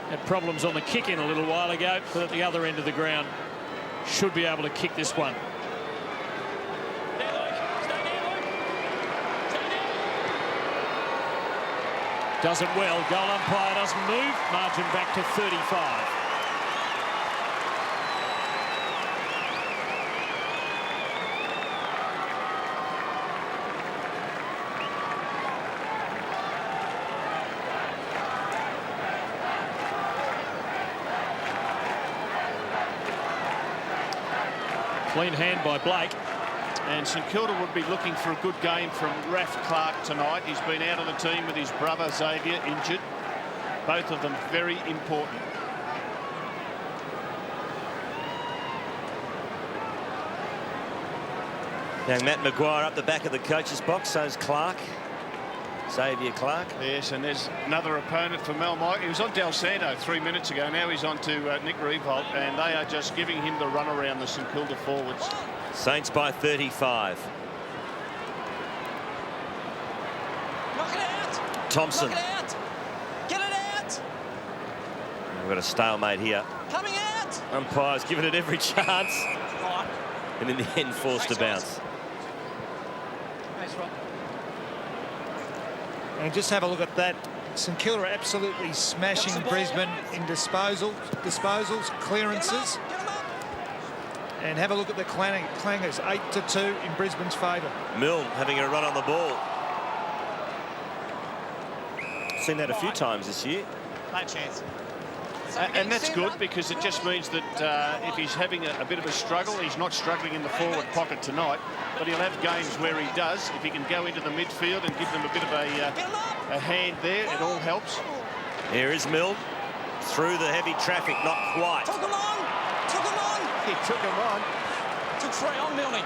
Had problems on the kick in a little while ago, but at the other end of the ground should be able to kick this one. Does it well. Goal umpire doesn't move. Margin back to 35. Clean hand by Blake. And St Kilda would be looking for a good game from Raf Clark tonight. He's been out of the team with his brother Xavier injured. Both of them very important. Young Matt Maguire up the back of the coach's box. So is Clark. Xavier Clark. Yes, and there's another opponent for Mel Mike. He was on Del Santo 3 minutes ago. Now he's on to Nick Revolt, and they are just giving him the run around the St Kilda forwards. Saints by 35. Knock it out. Thompson. Knock it out. Get it out. We've got a stalemate here. Coming out. Umpire's given it every chance, Right. and in the end forced to bounce. Thanks, Rob. And just have a look at that. St Kilda are absolutely smashing Brisbane in disposals, clearances. Get him up. And have a look at the clangers, 8-2 in Brisbane's favour. Milne having a run on the ball. Seen that a few times this year. No chance. And that's good, because it just means that if he's having a bit of a struggle, he's not struggling in the forward pocket tonight, but he'll have games where he does. If he can go into the midfield and give them a bit of a hand there, it all helps. Here is Milne through the heavy traffic, not quite. Took him on. Took him on. He took him on. Took 3 on, Milne.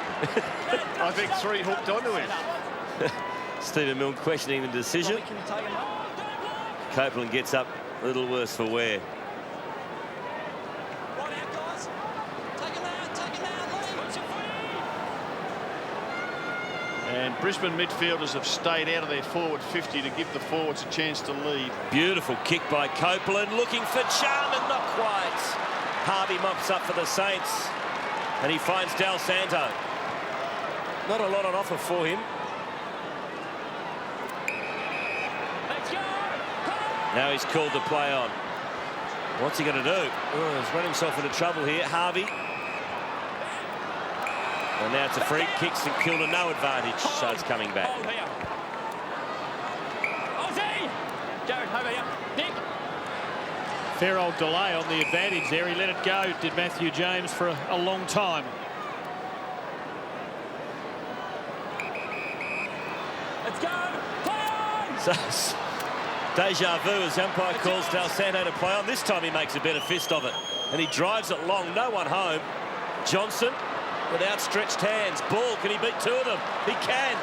I think 3 hooked onto him. Stephen Milne questioning the decision. Can you take him up? Copeland gets up a little worse for wear. Right out, guys. Take him out. Take him out. Lee. And Brisbane midfielders have stayed out of their forward 50 to give the forwards a chance to lead. Beautiful kick by Copeland, looking for Charman, not quite. Harvey mops up for the Saints, and he finds Del Santo. Not a lot on offer for him. Now he's called to play on. What's he going to do? Oh, he's run himself into trouble here. Harvey. And now it's a free kick. St Kilda no advantage, so it's coming back. Jared, over here. Nick. Fair old delay on the advantage there. He let it go, did Matthew James, for a long time. Let's go. Play on. So, deja vu as the umpire calls Del Santo to play on. This time he makes a better fist of it, and he drives it long. No one home. Johnson with outstretched hands. Ball, can he beat 2 of them? He can.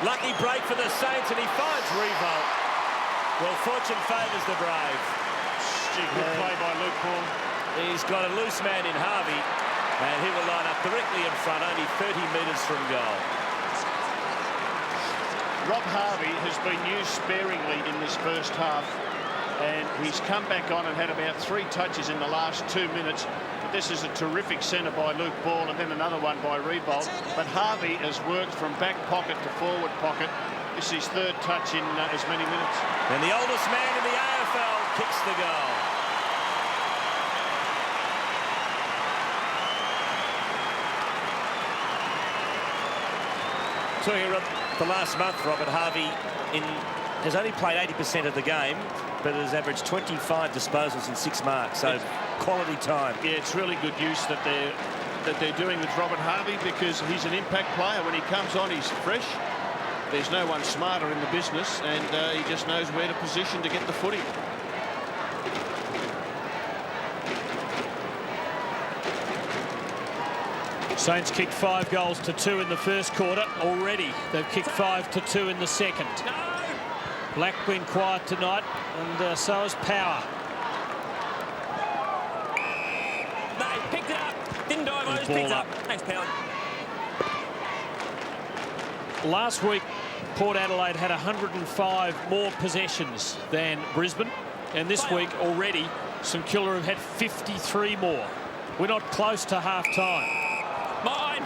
Lucky break for the Saints, and he finds Revolt. Well, fortune favours the brave. Good play by Luke Paul. He's got a loose man in Harvey, and he will line up directly in front, only 30 metres from goal. Rob Harvey has been used sparingly in this first half, and he's come back on and had about 3 touches in the last 2 minutes. But this is a terrific centre by Luke Ball, and then another one by Revolt. But Harvey has worked from back pocket to forward pocket. This is his 3rd touch in as many minutes. And the oldest man in the AFL kicks the goal. Talking about the last month, Robert Harvey has only played 80% of the game, but has averaged 25 disposals and 6 marks. So quality time. Yeah, it's really good use that they're doing with Robert Harvey, because he's an impact player. When he comes on, he's fresh. There's no one smarter in the business, and he just knows where to position to get the footy. Saints kicked 5 goals to 2 in the first quarter already. They've kicked 5 to 2 in the second. Black been quiet tonight, and so is Power. No, picked it up. Didn't dive, I just picked it up. Thanks, Power. Last week, Port Adelaide had 105 more possessions than Brisbane, and this week already St Kilda have had 53 more. We're not close to half-time. Mine.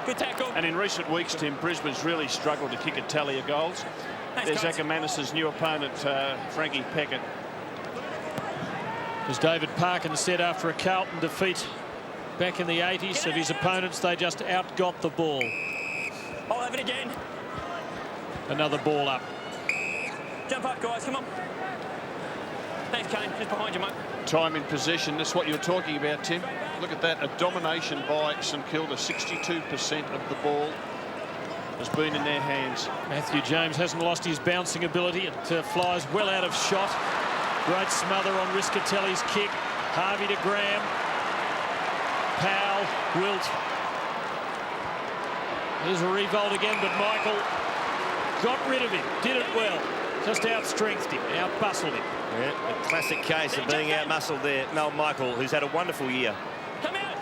Good tackle. And in recent weeks, Tim, Brisbane's really struggled to kick a tally of goals. There's Ackermanis' new opponent, Frankie Peckett. As David Parkin said after a Carlton defeat back in the 80s of his opponents, they just outgot the ball. I'll have it again. Another ball up. Jump up, guys, come on. Thanks, Kane. Just behind you, mate. Time in possession, that's what you're talking about, Tim. Look at that, a domination by St Kilda. 62% of the ball has been in their hands. Matthew James hasn't lost his bouncing ability. It flies well out of shot. Great smother on Riscatelli's kick. Harvey to Graham. Powell, Wilt. There's a revolt again, but Michael got rid of him. Did it well. Just out-strengthed him, out-bustled him. Yeah, a classic case of being out-muscled there. Mel Michael, who's had a wonderful year. Come out.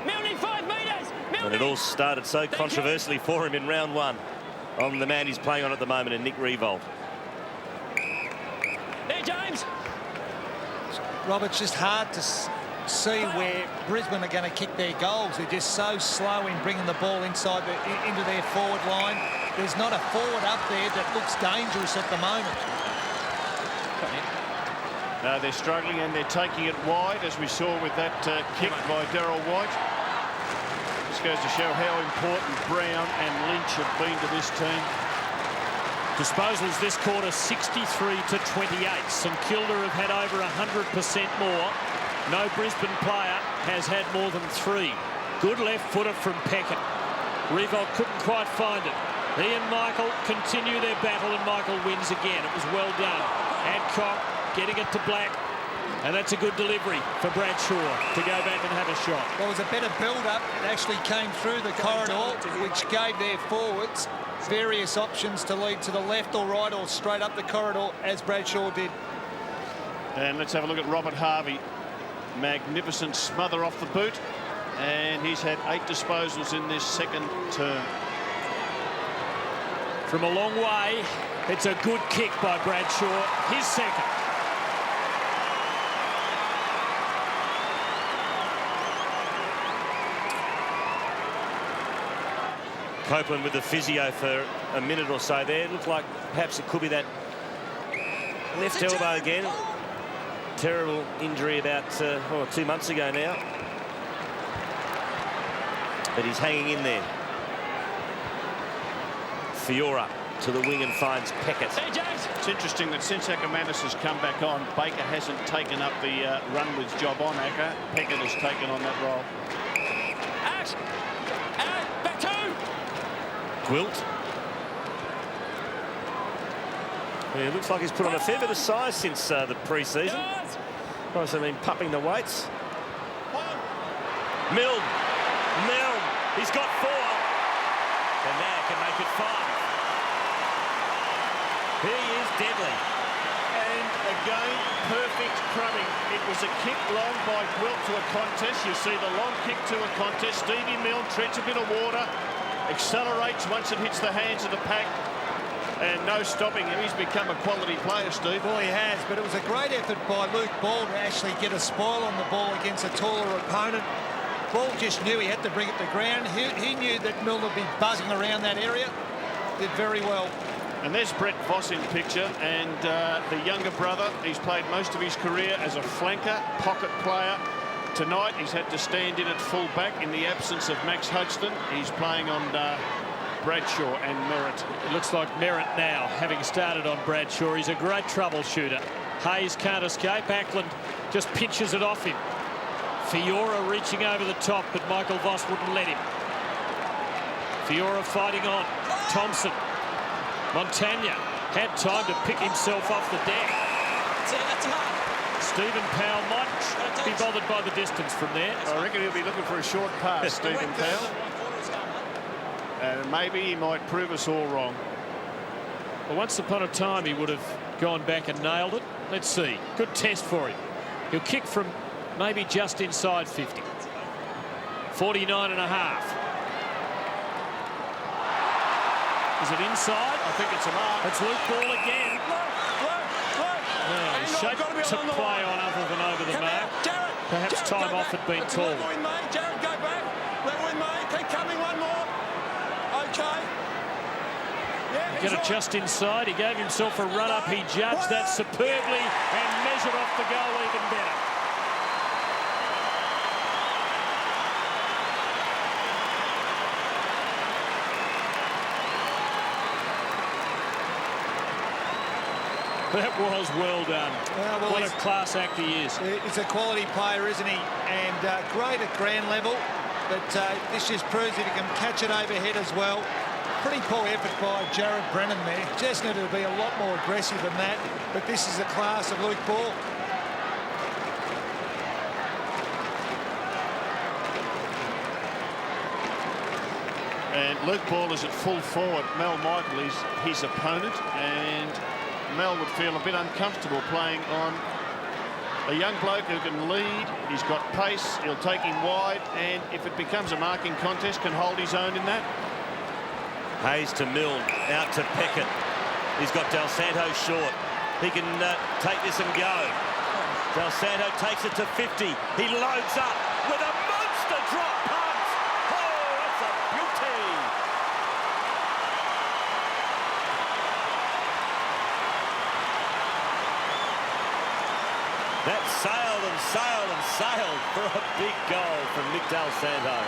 Milne, 5 metres. Milne. And it all started so controversially for him in round 1 on the man he's playing on at the moment, in Nick Revolt. There, James. Rob, it's just hard to see where Brisbane are going to kick their goals. They're just so slow in bringing the ball inside into their forward line. There's not a forward up there that looks dangerous at the moment. No, they're struggling, and they're taking it wide, as we saw with that kick by Darryl White. This goes to show how important Brown and Lynch have been to this team. Disposals this quarter 63 to 28. St Kilda have had over 100% more. No Brisbane player has had more than 3. Good left footer from Peckett. Revolt couldn't quite find it. He and Michael continue their battle, and Michael wins again. It was well done. Adcock getting it to Black, and that's a good delivery for Bradshaw to go back and have a shot. Well, it was a better build-up. It actually came through the corridor, which gave their forwards various options to lead to the left or right or straight up the corridor, as Bradshaw did. And let's have a look at Robert Harvey. Magnificent smother off the boot, and he's had 8 disposals in this second term. From a long way, it's a good kick by Bradshaw, his second. Copeland with the physio for a minute or so there. It looked like perhaps it could be that left elbow again. Terrible injury about 2 months ago now. But he's hanging in there. Fiora to the wing and finds Peckett. Hey, James. It's interesting that since Ackermanis has come back on, Baker hasn't taken up the run with job on Acker. Peckett has taken on that role. Ash. Back 2. Wilt. Yeah, it looks like he's put on a fair bit of size since the pre-season. Obviously been pumping the weights. Milne. He's got 4. And now can make it 5. He is deadly. And again, perfect crumbing. It was a kick long by Wilt to a contest. You see the long kick to a contest. Stevie Milne treads a bit of water, accelerates once it hits the hands of the pack. And no stopping him. He's become a quality player, Steve. Well, he has, but it was a great effort by Luke Ball to actually get a spoil on the ball against a taller opponent. Ball just knew he had to bring it to ground. He knew that Milne would be buzzing around that area. Did very well. And there's Brett Voss in picture, and the younger brother. He's played most of his career as a flanker, pocket player. Tonight, he's had to stand in at full back in the absence of Max Hodgson. He's playing on Bradshaw and Merritt. It looks like Merritt now, having started on Bradshaw. He's a great troubleshooter. Hayes can't escape. Ackland just pinches it off him. Fiora reaching over the top, but Michael Voss wouldn't let him. Fiora fighting on. Thompson. Montagna had time to pick himself off the deck. That's a mark. Stephen Powell might be bothered by the distance from there. I reckon he'll be looking for a short pass, Stephen Powell. And maybe he might prove us all wrong. Well, once upon a time, he would have gone back and nailed it. Let's see. Good test for him. He'll kick from maybe just inside 50. 49 and a half. Is it inside? I think it's a mark. It's Luke Ball again. No, shape to play on other than over the mark. Perhaps time off had been called. Jared, go back. Level with me. Keep coming. One more. Okay. Yeah, Get it just inside. He gave himself a run up. He judged that superbly and measured off the goal even better. That was well done. Well, what a class act he is. He's a quality player, isn't he? And great at ground level. But this just proves if he can catch it overhead as well. Pretty poor effort by Jared Brennan there. Just needed to be a lot more aggressive than that. But this is the class of Luke Ball. And Luke Ball is at full forward. Mel Michael is his opponent, and Mel would feel a bit uncomfortable playing on a young bloke who can lead. He's got pace. He'll take him wide, and if it becomes a marking contest, can hold his own in that. Hayes to Milne, out to Peckett. He's got Del Santo short. He can take this and go. Del Santo takes it to 50. He loads up with a monster drop punt. Oh, that's a beauty. That sailed and sailed and sailed for a big goal from Nick Del Santo.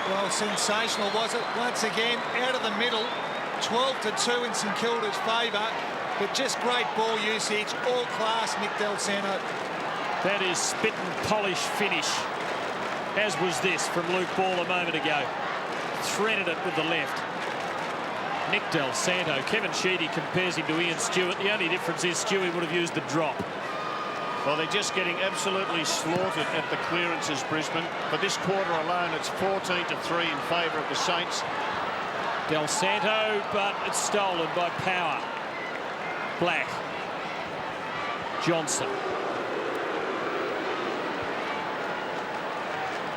Well, sensational, was it? Once again, out of the middle, 12-2 in St Kilda's favour, but just great ball usage, all class, Nick Del Santo. That is spit and polish finish, as was this from Luke Ball a moment ago. Threaded it with the left. Nick Del Santo. Kevin Sheedy compares him to Ian Stewart. The only difference is Stewie would have used the drop. Well, they're just getting absolutely slaughtered at the clearances, Brisbane. For this quarter alone, it's 14-3 in favour of the Saints. Del Santo, but it's stolen by Power. Black. Johnson.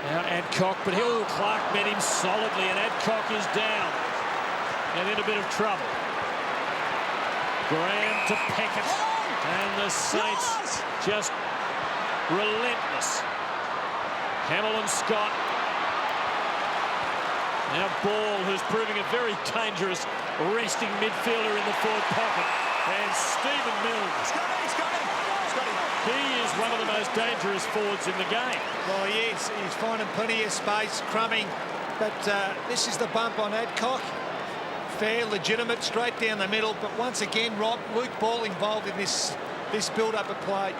Now Adcock, but Clark met him solidly, and Adcock is down and in a bit of trouble. Graham to Peckett, and the Saints just relentless. Hamill and Scott. Now Ball, who's proving a very dangerous resting midfielder in the forward pocket, and Stephen Milne. He is one of the most dangerous forwards in the game. Well, he is. He's finding plenty of space, crumbing. But this is the bump on Adcock. Fair, legitimate, straight down the middle. But once again, Rob, Luke Ball involved in this build-up of play.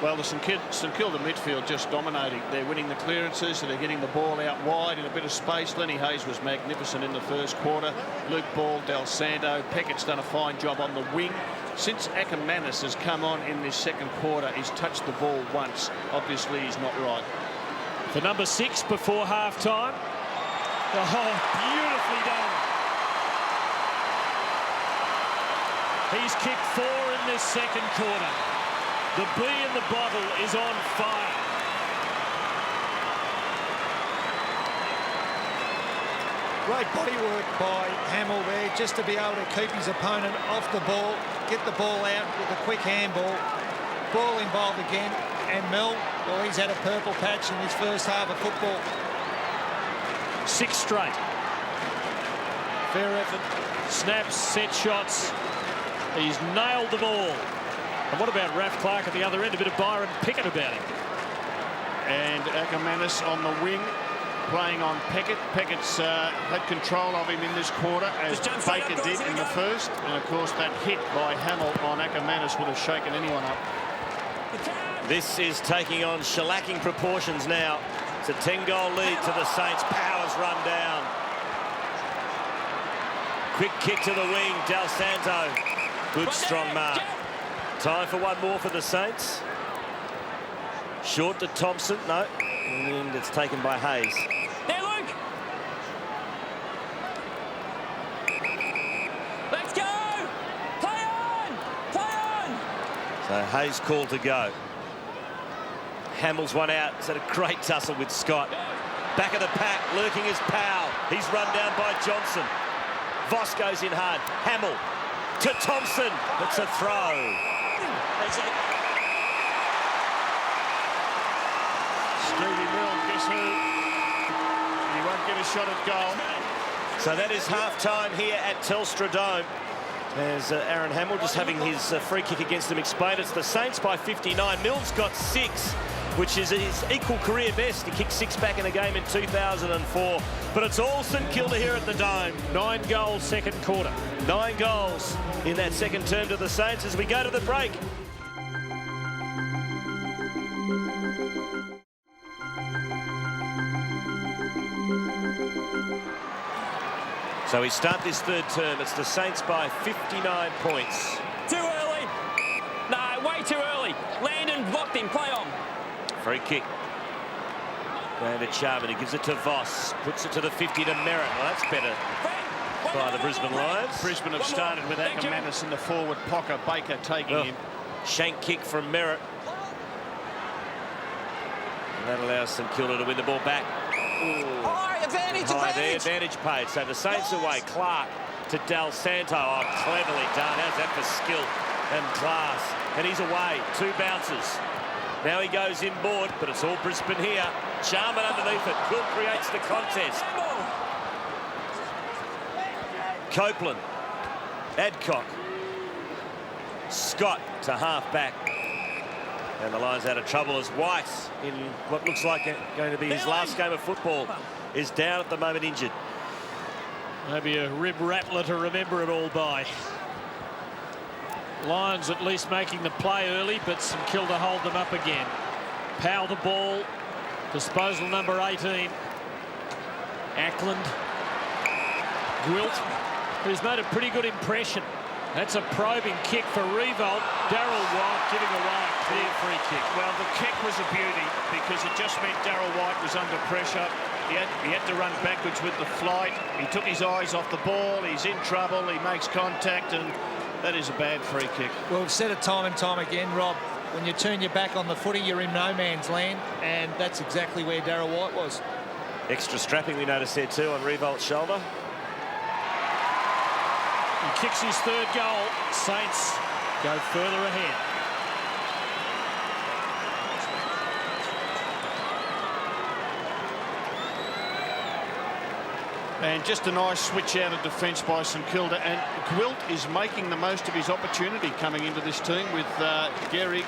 Well, the St Kilda midfield just dominating. They're winning the clearances, so they're getting the ball out wide in a bit of space. Lenny Hayes was magnificent in the first quarter. Luke Ball, Del Santo, Peckett's done a fine job on the wing. Since Ackermanis has come on in this second quarter, he's touched the ball once. Obviously, he's not right. For number 6 before half-time. Oh, beautifully done. He's kicked 4 in this second quarter. The bee in the bottle is on fire. Great body work by Hamill there, just to be able to keep his opponent off the ball, get the ball out with a quick handball. Ball involved again, and Mel, well, he's had a purple patch in his first half of football. 6 straight. Fair effort. Snaps, set shots. He's nailed them all. And what about Raf Clark at the other end? A bit of Byron Pickett about him. And Ackermanis on the wing, playing on Pickett. Pickett's had control of him in this quarter, as Baker did in the first. And, of course, that hit by Hamill on Ackermanis would have shaken anyone up. This is taking on shellacking proportions now. It's a 10-goal lead to the Saints. Powers run down. Quick kick to the wing, Del Santo. Good strong mark. Time for one more for the Saints. Short to Thompson. No. In the end, it's taken by Hayes. There, Luke. Let's go. Play on. Play on. So Hayes called to go. Hamill's one out. He's had a great tussle with Scott. Back of the pack, lurking is Powell. He's run down by Johnson. Voss goes in hard. Hamill to Thompson. It's a throw. Stevie Milne, guess who? He won't get a shot at goal. So that is half-time here at Telstra Dome. As Aaron Hamill just having his free kick against them explained. It's the Saints by 59. Milne's got 6, which is his equal career best. He kicked 6 back in a game in 2004. But it's all St Kilda here at the Dome. 9 goals second quarter. 9 goals in that second term to the Saints as we go to the break. So we start this third term. It's the Saints by 59 points. Too early. No, way too early. Landon blocked him. Play on. Free kick. Going to Charman. He gives it to Voss. Puts it to the 50 to Merritt. Well, that's better by the Brisbane Lions. Brisbane have started with Ackermanis in the forward pocket. Baker taking him. Shank kick from Merritt. And that allows St Kilda to win the ball back. High advantage, advantage paid. So the Saints away. Clark to Del Santo. Oh, cleverly done. How's that for skill and class? And he's away. 2 bounces. Now he goes inboard, but it's all Brisbane here. Charman underneath it. Quilt creates the contest. Copeland. Adcock. Scott to half-back. And the Lions out of trouble as White, in what looks like going to be his last game of football, is down at the moment, injured. Maybe a rib rattler to remember it all by. Lions at least making the play early, but St Kilda hold them up again. Powell the ball. Disposal number 18. Ackland. Gwilt, who's made a pretty good impression. That's a probing kick for Revolt. Darryl White giving away a clear free kick. Well, the kick was a beauty because it just meant Darryl White was under pressure. He had to run backwards with the flight. He took his eyes off the ball. He's in trouble. He makes contact, and that is a bad free kick. Well, we've said it time and time again, Rob. When you turn your back on the footy, you're in no man's land, and that's exactly where Darryl White was. Extra strapping we noticed there too on Revolt's shoulder. He kicks his 3rd goal. Saints go further ahead. And just a nice switch out of defence by St Kilda. And Gwilt is making the most of his opportunity coming into this team with Gehrig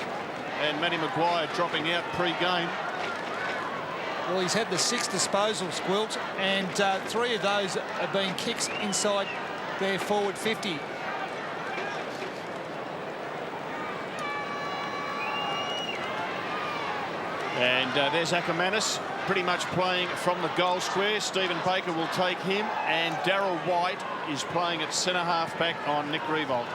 and Matty Maguire dropping out pre-game. Well, he's had the 6 disposals, Gwilt, and 3 of those have been kicks inside their forward 50. And there's Ackermanis pretty much playing from the goal square. Stephen Baker will take him, and Darryl White is playing at centre half back on Nick Revolt.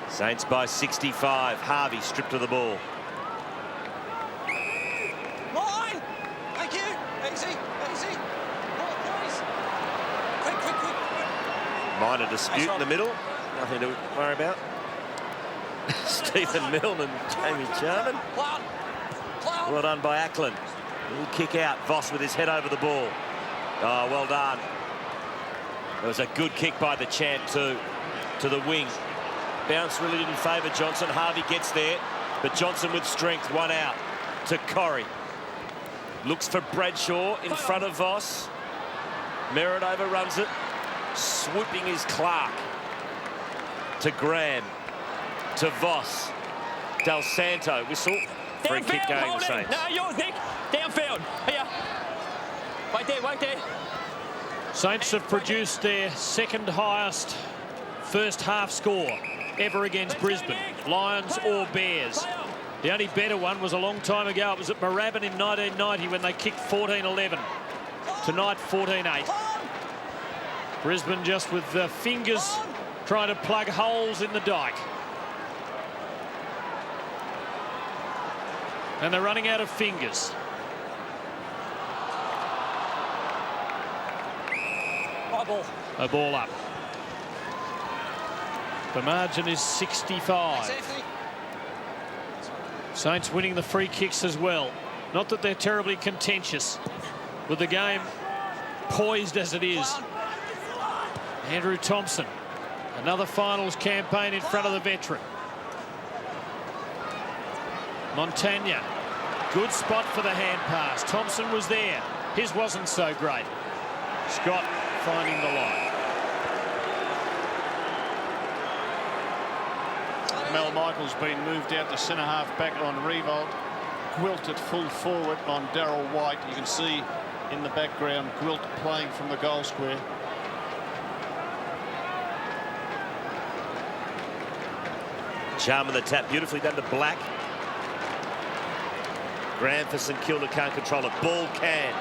Saints by 65. Harvey stripped of the ball. Line. Thank you. Easy, easy. Ball, please. Quick. Minor dispute in the middle. Nothing to worry about. Stephen Milne and Jamie Charman. Well done by Ackland. He'll kick out. Voss with his head over the ball. Oh, well done. It was a good kick by the champ too, to the wing. Bounce really didn't favour Johnson. Harvey gets there, but Johnson with strength, one out to Corrie. Looks for Bradshaw in front of Voss. Merritt overruns it. Swooping is Clark. To Graham. To Voss. Del Santo. Whistle. Free kick going the Saints. No, yours, Nick. Downfield. Here. Wait there, wait there. Saints have produced their second highest first half score ever against Brisbane, Lions or Bears. The only better one was a long time ago. It was at Moorabbin in 1990 when they kicked 14-11. Tonight, 14-8. Brisbane just with fingers trying to plug holes in the dike. And they're running out of fingers. A ball up. The margin is 65. Saints winning the free kicks as well. Not that they're terribly contentious with the game poised as it is. Andrew Thompson, another finals campaign in front of the veteran. Montagna, good spot for the hand pass. Thompson was there. His wasn't so great. Scott finding the line. Mel Michael's been moved out to centre half back on Revolt. Gwilt at full forward on Darryl White. You can see in the background Gwilt playing from the goal square. Charm of the tap, beautifully done to Black. Graham for St Kilda can't control it. Ball can.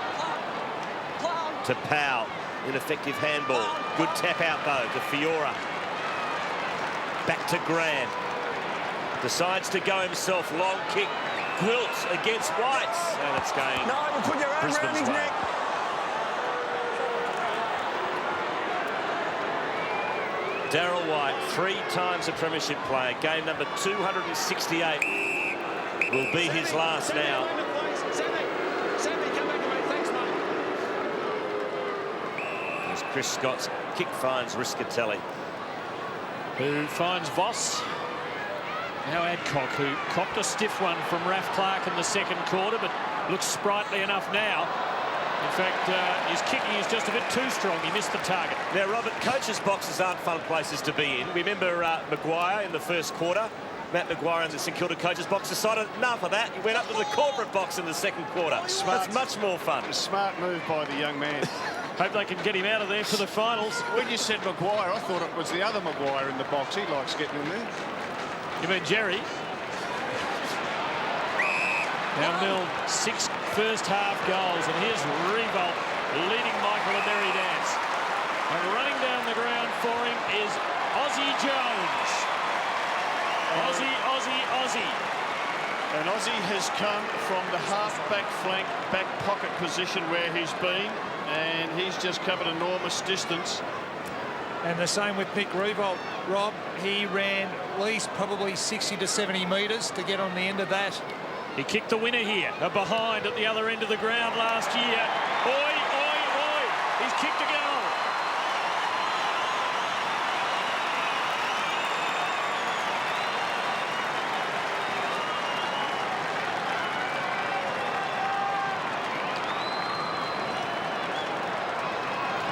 To Powell. Ineffective handball. Good tap out though to Fiora. Back to Graham. Decides to go himself. Long kick. Gwilt against Whites. And it's going No, you put your arm around Brisbane's his way. neck. Darryl White, 3 times a premiership player. Game number 268 will be his last now. As Chris Scott's kick finds Riscatelli. Who finds Voss. Now Adcock, who copped a stiff one from Raf Clark in the second quarter, but looks sprightly enough now. In fact, his kicking is just a bit too strong. He missed the target. Now, Robert, coaches' boxes aren't fun places to be in. Remember Maguire in the first quarter? Matt Maguire in the St Kilda coaches' box decided enough of that. He went up to the corporate box in the second quarter. That's much more fun. A smart move by the young man. Hope they can get him out of there for the finals. When you said Maguire, I thought it was the other Maguire in the box. He likes getting in there. You mean Jerry? Now Mill, 6 first half goals, and here's Revolt leading Michael a merry dance. And running down the ground for him is Aussie Jones. Aussie, Aussie, Aussie. And Aussie has come from the half-back flank, back pocket position where he's been, and he's just covered enormous distance. And the same with Nick Revolt, Rob. He ran at least probably 60 to 70 metres to get on the end of that. He kicked the winner here, a behind at the other end of the ground last year. Oi, oi, oi! He's kicked a goal.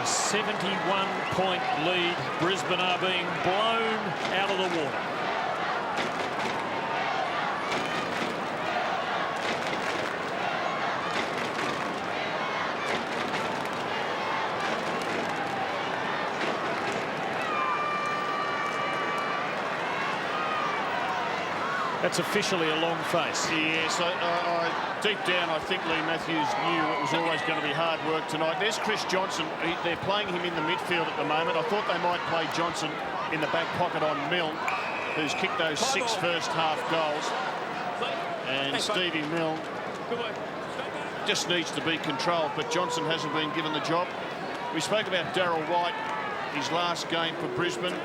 A 71-point lead. Brisbane are being blown out of the water. That's officially a long face. Yes, deep down, I think Lee Matthews knew it was always going to be hard work tonight. There's Chris Johnson. They're playing him in the midfield at the moment. I thought they might play Johnson in the back pocket on Milne, who's kicked those 6 first half goals. And Stevie Milne just needs to be controlled, but Johnson hasn't been given the job. We spoke about Darryl White, his last game for Brisbane.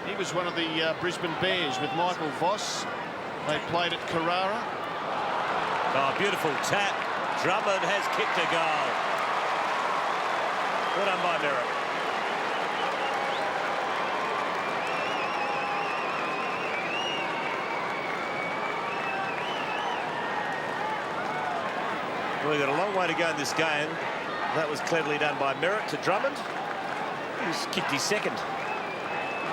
He was one of the Brisbane Bears with Michael Voss. They played at Carrara. Oh, beautiful tap. Drummond has kicked a goal. Well done by Merritt. Well, we've got a long way to go in this game. That was cleverly done by Merritt to Drummond. He's kicked his second.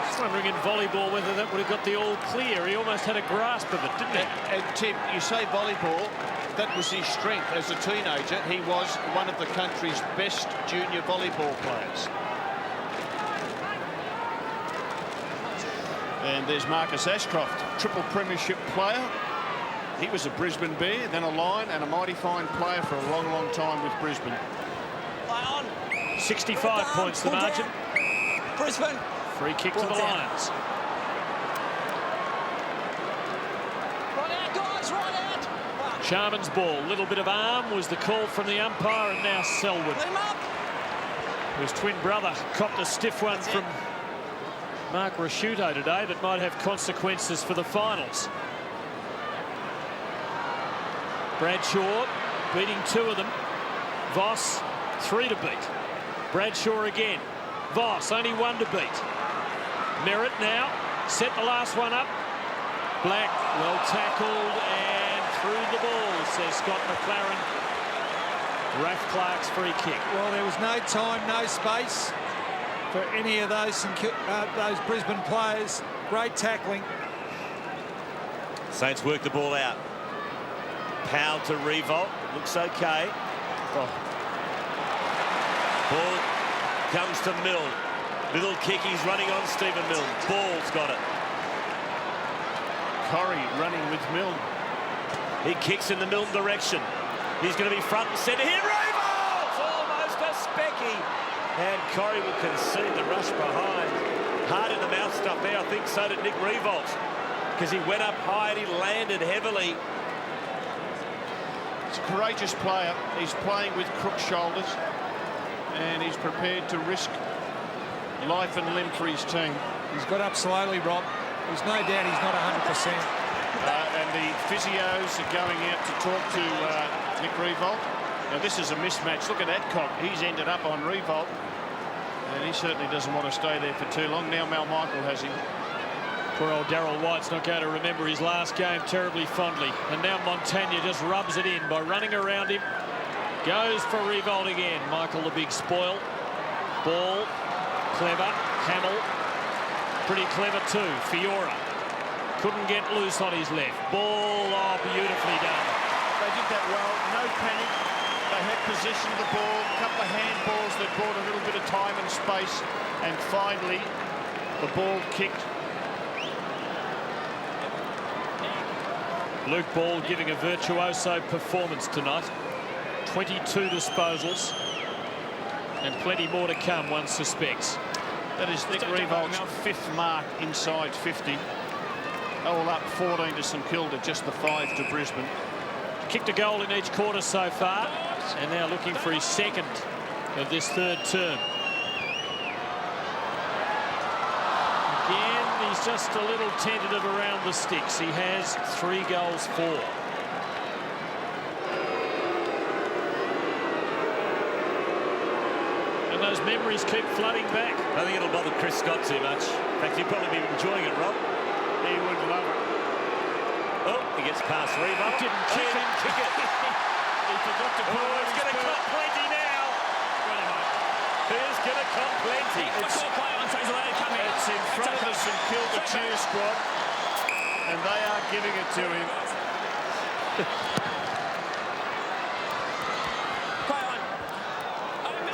Just wondering in volleyball whether that would have got the all clear. He almost had a grasp of it, didn't he? And Tim, you say volleyball, that was his strength as a teenager. He was one of the country's best junior volleyball players. And there's Marcus Ashcroft, triple premiership player. He was a Brisbane Bear, then a Lion, and a mighty fine player for a long, long time with Brisbane. 65 points the margin. Brisbane. Free kick to the Lions. Right out, guys, right out. Sharman's ball. Little bit of arm was the call from the umpire, and now Selwood. Let him up. His twin brother copped a stiff one from Mark Rasciuto today that might have consequences for the finals. Bradshaw beating two of them. Voss, 3 to beat. Bradshaw again. Voss, only 1 to beat. Merritt now, set the last one up. Black, well tackled and through the ball, says Scott McLaren. Raph Clark's free kick. Well, there was no time, no space for any of those Brisbane players. Great tackling. Saints work the ball out. Powell to Revolt. Looks okay. Oh. Ball comes to Milne. Little kick, he's running on Stephen Milne. Ball's got it. Corrie running with Milne. He kicks in the Milne direction. He's going to be front and centre here. Revolt! Almost a specky. And Corrie will concede the rush behind. Hard in the mouth stuff there. I think so did Nick Revolt, because he went up high and he landed heavily. He's a courageous player. He's playing with crook shoulders, and he's prepared to risk life and limb for his team. He's got up slowly, Rob. There's no doubt he's not 100%. And the physios are going out to talk to Nick Revolt. Now, this is a mismatch. Look at Adcock. He's ended up on Revolt, and he certainly doesn't want to stay there for too long. Now Mal Michael has him. Poor old Darryl White's not going to remember his last game terribly fondly. And now Montagna just rubs it in by running around him. Goes for Revolt again. Michael the big spoil. Ball. Clever. Hamill. Pretty clever too. Fiora. Couldn't get loose on his left. Ball. Oh, beautifully done. They did that well. No panic. They had possession of the ball. A couple of handballs that brought a little bit of time and space. And finally, the ball kicked. Luke Ball giving a virtuoso performance tonight. 22 disposals. And plenty more to come, one suspects. That is Nick Revolt's 5th mark inside 50. All up 14 to St Kilda, just the 5 to Brisbane. Kicked a goal in each quarter so far, and now looking for his 2nd of this 3rd term. Again, he's just a little tentative around the sticks. He has 3 goals for. And those memories keep flooding back. I think it'll bother Chris Scott too much. In fact, he'd probably be enjoying it, Rob. He would love it. Oh, he gets past Revolt. Didn't kick it. Kick it. He forgot to put it on He's going to cop plenty now. He's going to cop plenty. It's in front of the St Kilda cheer squad, and they are giving it to him.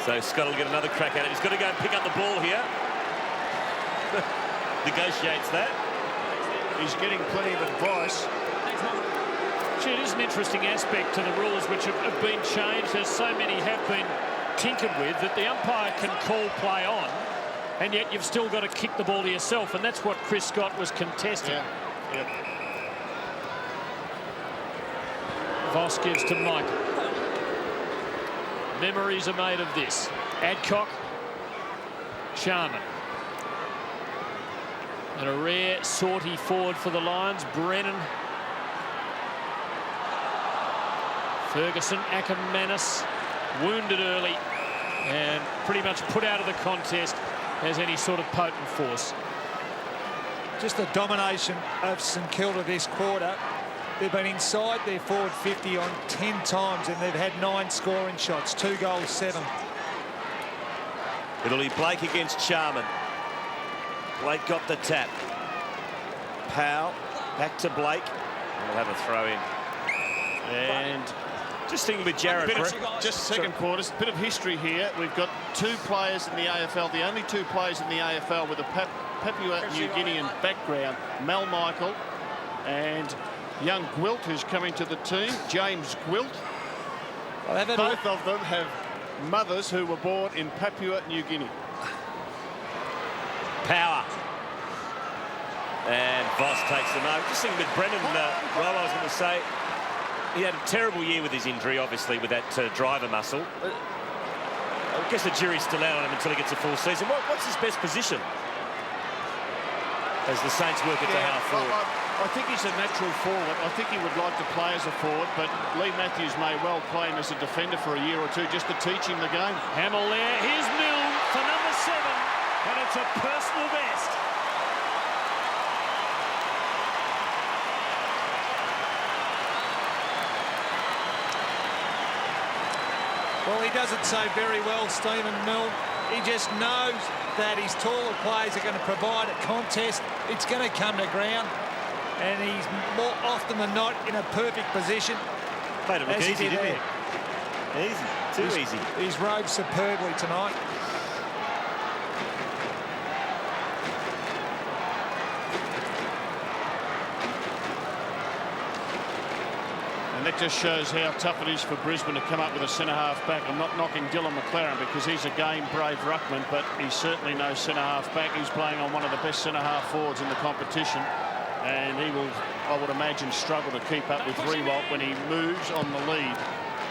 So Scott will get another crack at it. He's got to go and pick up the ball here. Negotiates that. He's getting plenty of advice. Gee, it is an interesting aspect to the rules which have been changed, as so many have been tinkered with, that the umpire can call play on, and yet you've still got to kick the ball to yourself, and that's what Chris Scott was contesting. Yeah. Yep. Voss gives to Michael. Memories are made of this. Adcock, Sharman. And a rare sortie forward for the Lions. Brennan. Ferguson, Ackermanis, wounded early. and pretty much put out of the contest as any sort of potent force. Just the domination of St Kilda this quarter. They've been inside their forward 50 on 10 times, and they've had 9 scoring shots, 2 goals, 7. It'll be Blake against Charman. Blake got the tap. Powell back to Blake. We'll have a throw in. And just thinking with Jared. Just second quarters, bit of history here. We've got 2 players in the AFL, the only 2 players in the AFL with a Papua New Guinean background, Mal Michael and young Gwilt, who's coming to the team, James Gwilt. Both of them have mothers who were born in Papua New Guinea. Power. And Voss takes them over. Just thinking with Brennan, Rob, I was going to say, he had a terrible year with his injury, obviously, with that driver muscle. I guess the jury's still out on him until he gets a full season. What's his best position as the Saints work at the half forward? I think he's a natural forward. I think he would like to play as a forward, but Lee Matthews may well play him as a defender for a year or 2 just to teach him the game. Hamill there. Here's Milne for number 7, and it's a personal best. Well, he does it so very well, Stephen Milne. He just knows that his taller players are going to provide a contest. It's going to come to ground. And he's more often than not in a perfect position. Made it look easy, didn't he? Easy. Too easy. He's rode superbly tonight. And that just shows how tough it is for Brisbane to come up with a centre-half back. I'm not knocking Dylan McLaren because he's a game-brave ruckman, but he's certainly no centre-half back. He's playing on one of the best centre-half forwards in the competition. And he will, I would imagine, struggle to keep up with Riewoldt when he moves on the lead.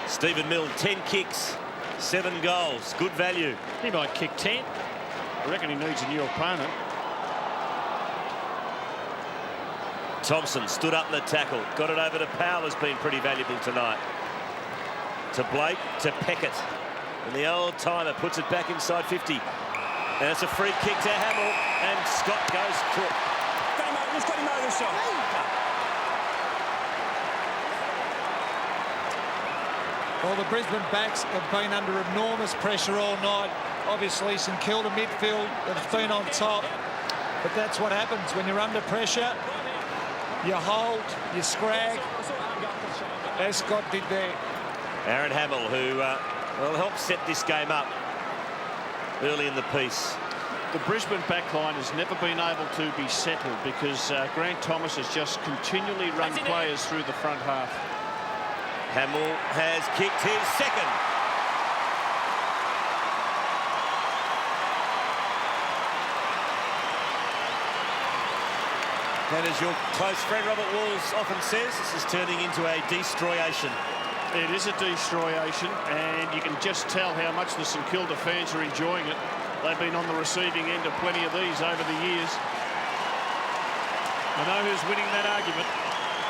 Stephen Milne, 10 kicks, 7 goals. Good value. He might kick 10. I reckon he needs a new opponent. Thompson stood up in the tackle. Got it over to Powell, has been pretty valuable tonight. To Blake, to Peckett. And the old timer puts it back inside 50. And it's a free kick to Hamill. And Scott goes to it. Just got him over the shot. Well, the Brisbane backs have been under enormous pressure all night. Obviously, St Kilda midfield has been on top. But that's what happens when you're under pressure. You hold, you scrag, as Scott did there. Aaron Hamill, who will help set this game up early in the piece. The Brisbane backline has never been able to be settled because Grant Thomas has just continually run players through the front half. Hamill has kicked his second. And as your close friend Robert Walls often says, this is turning into a destroyation. It is a destroyation, and you can just tell how much the St Kilda fans are enjoying it. They've been on the receiving end of plenty of these over the years. I know who's winning that argument.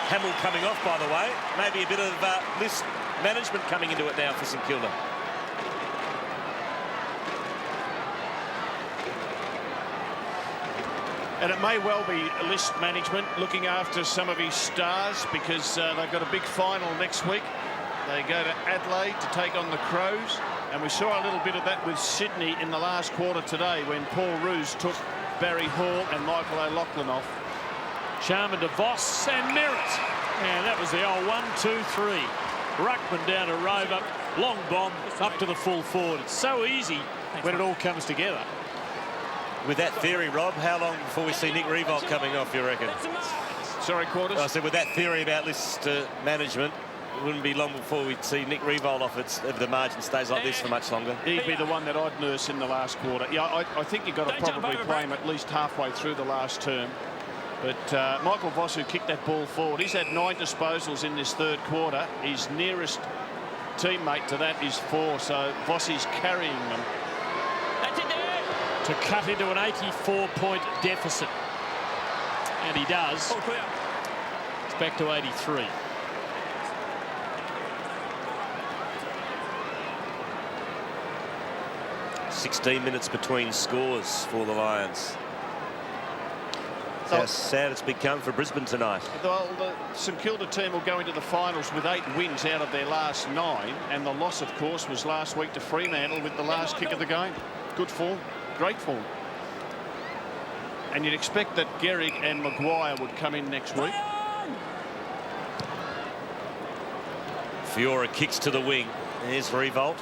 Hamill coming off, by the way. Maybe a bit of list management coming into it now for St Kilda. And it may well be list management looking after some of his stars because they've got a big final next week. They go to Adelaide to take on the Crows. And we saw a little bit of that with Sydney in the last quarter today when Paul Roos took Barry Hall and Michael O'Loughlin off. Charman to Voss and Merritt. And that was the old 1-2-3. Ruckman down to Rove up, long bomb up to the full forward. It's so easy when it all comes together. With that theory, Rob, how long before we see Nick Riewoldt coming off, you reckon? Sorry, Quarters? I said with that theory about list management, it wouldn't be long before we'd see Nick Riewoldt off if the margin stays like this for much longer. He'd be the one that I'd nurse in the last quarter. Yeah, I think you've got to probably play him at least halfway through the last term. But Michael Voss, who kicked that ball forward, he's had 9 disposals in this third quarter. His nearest teammate to that is 4, so Voss is carrying them. To cut into an 84-point deficit. And he does. It's back to 83. 16 minutes between scores for the Lions. How sad it's become for Brisbane tonight. Well, the St Kilda team will go into the finals with 8 wins out of their last 9, and the loss, of course, was last week to Fremantle with the last kick of the game. Good form, great form. And you'd expect that Gehrig and Maguire would come in next week. Fiora kicks to the wing. There's Revolt.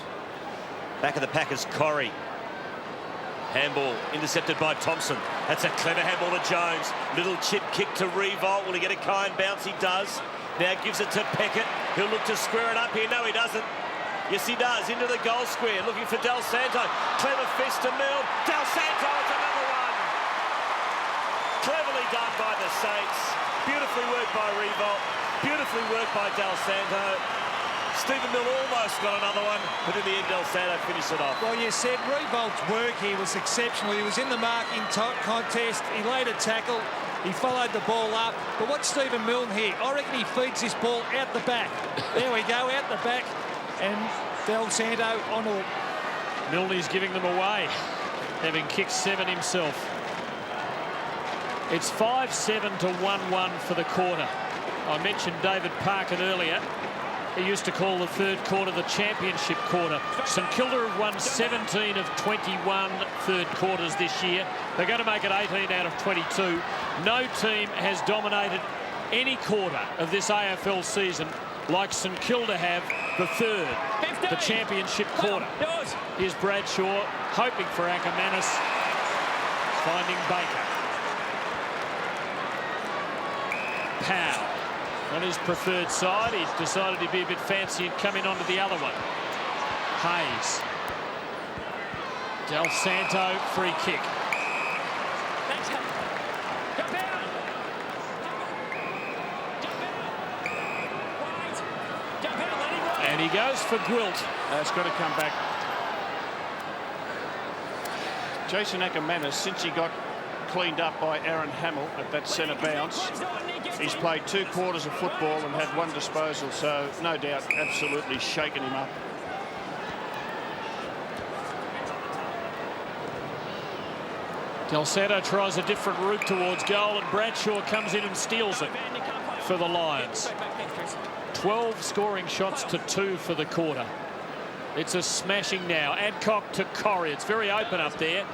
Back of the pack is Corrie. Handball intercepted by Thompson. That's a clever handball to Jones. Little chip kick to Revolt. Will he get a kind bounce? He does. Now gives it to Peckett. He'll look to square it up here. No, he doesn't. Yes, he does. Into the goal square. Looking for Del Santo. Clever fist to Mill. Del Santo, it's another one. Cleverly done by the Saints. Beautifully worked by Revolt. Beautifully worked by Del Santo. Stephen Mill almost got another one, but in the end, Del Santo finished it off. Well, you said Revolt's work here was exceptional. He was in the marking contest. He laid a tackle. He followed the ball up. But what's Stephen Milne here? I reckon he feeds this ball out the back. There we go, out the back. And Del Santo on it. Milne's giving them away, having kicked 7 himself. It's 5-7 to 1-1 for the quarter. I mentioned David Parkin earlier. He used to call the third quarter the championship quarter. St Kilda have won 17 of 21 third quarters this year. They're going to make it 18 out of 22. No team has dominated any quarter of this AFL season like St Kilda have the third, the championship quarter. Here's Bradshaw hoping for Ackermanis, finding Baker. Powell. On his preferred side, he's decided to be a bit fancy and come in onto the other one. Hayes. Del Santo, free kick. And he goes for Gwilt. It's got to come back. Jason Ackermanis, since he got cleaned up by Aaron Hamill at that centre bounce, he's played 2 quarters of football and had 1 disposal, so no doubt absolutely shaking him up. Del Santo tries a different route towards goal, and Bradshaw comes in and steals it for the Lions. 12 scoring shots to 2 for the quarter. It's a smashing now. Adcock to Corrie. It's very open up there.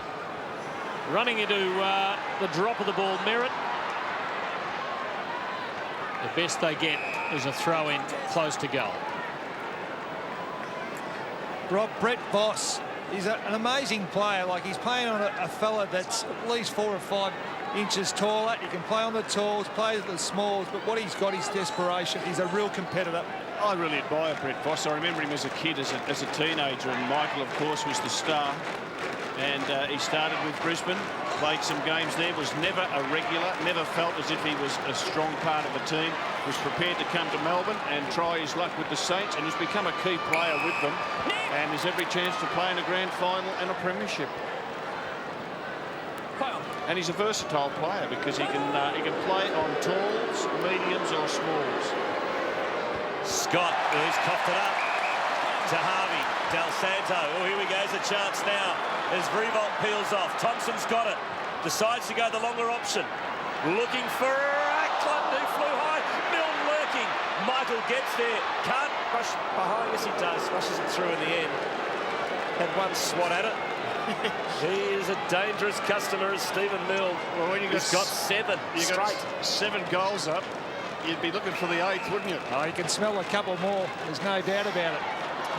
Running into the drop of the ball, Merritt. The best they get is a throw-in close to goal. Rob, Brett Voss, he's an amazing player. Like, he's playing on a fella that's at least 4 or 5 inches taller. He can play on the talls, plays at the smalls, but what he's got is desperation. He's a real competitor. I really admire Brett Voss. I remember him as a kid, as a teenager, and Michael, of course, was the star. And he started with Brisbane, played some games there, was never a regular, never felt as if he was a strong part of the team, was prepared to come to Melbourne and try his luck with the Saints, and has become a key player with them, and has every chance to play in a grand final and a premiership. And he's a versatile player because he can play on talls, mediums or smalls. Scott, he's coughed it up to Harvey. Del Santo, oh, here we go, there's a chance now as Revolt peels off. Thompson's got it, decides to go the longer option, looking for Ackland, who flew high. Milne lurking, Michael gets there, can't rush behind. Yes, he does, rushes it through in the end. Had 1 swat at it. He is a dangerous customer as Stephen Milne. Well, when he's got 7 straight. Got 7 goals up, you'd be looking for the 8th, wouldn't you? Oh, you can smell a couple more, there's no doubt about it.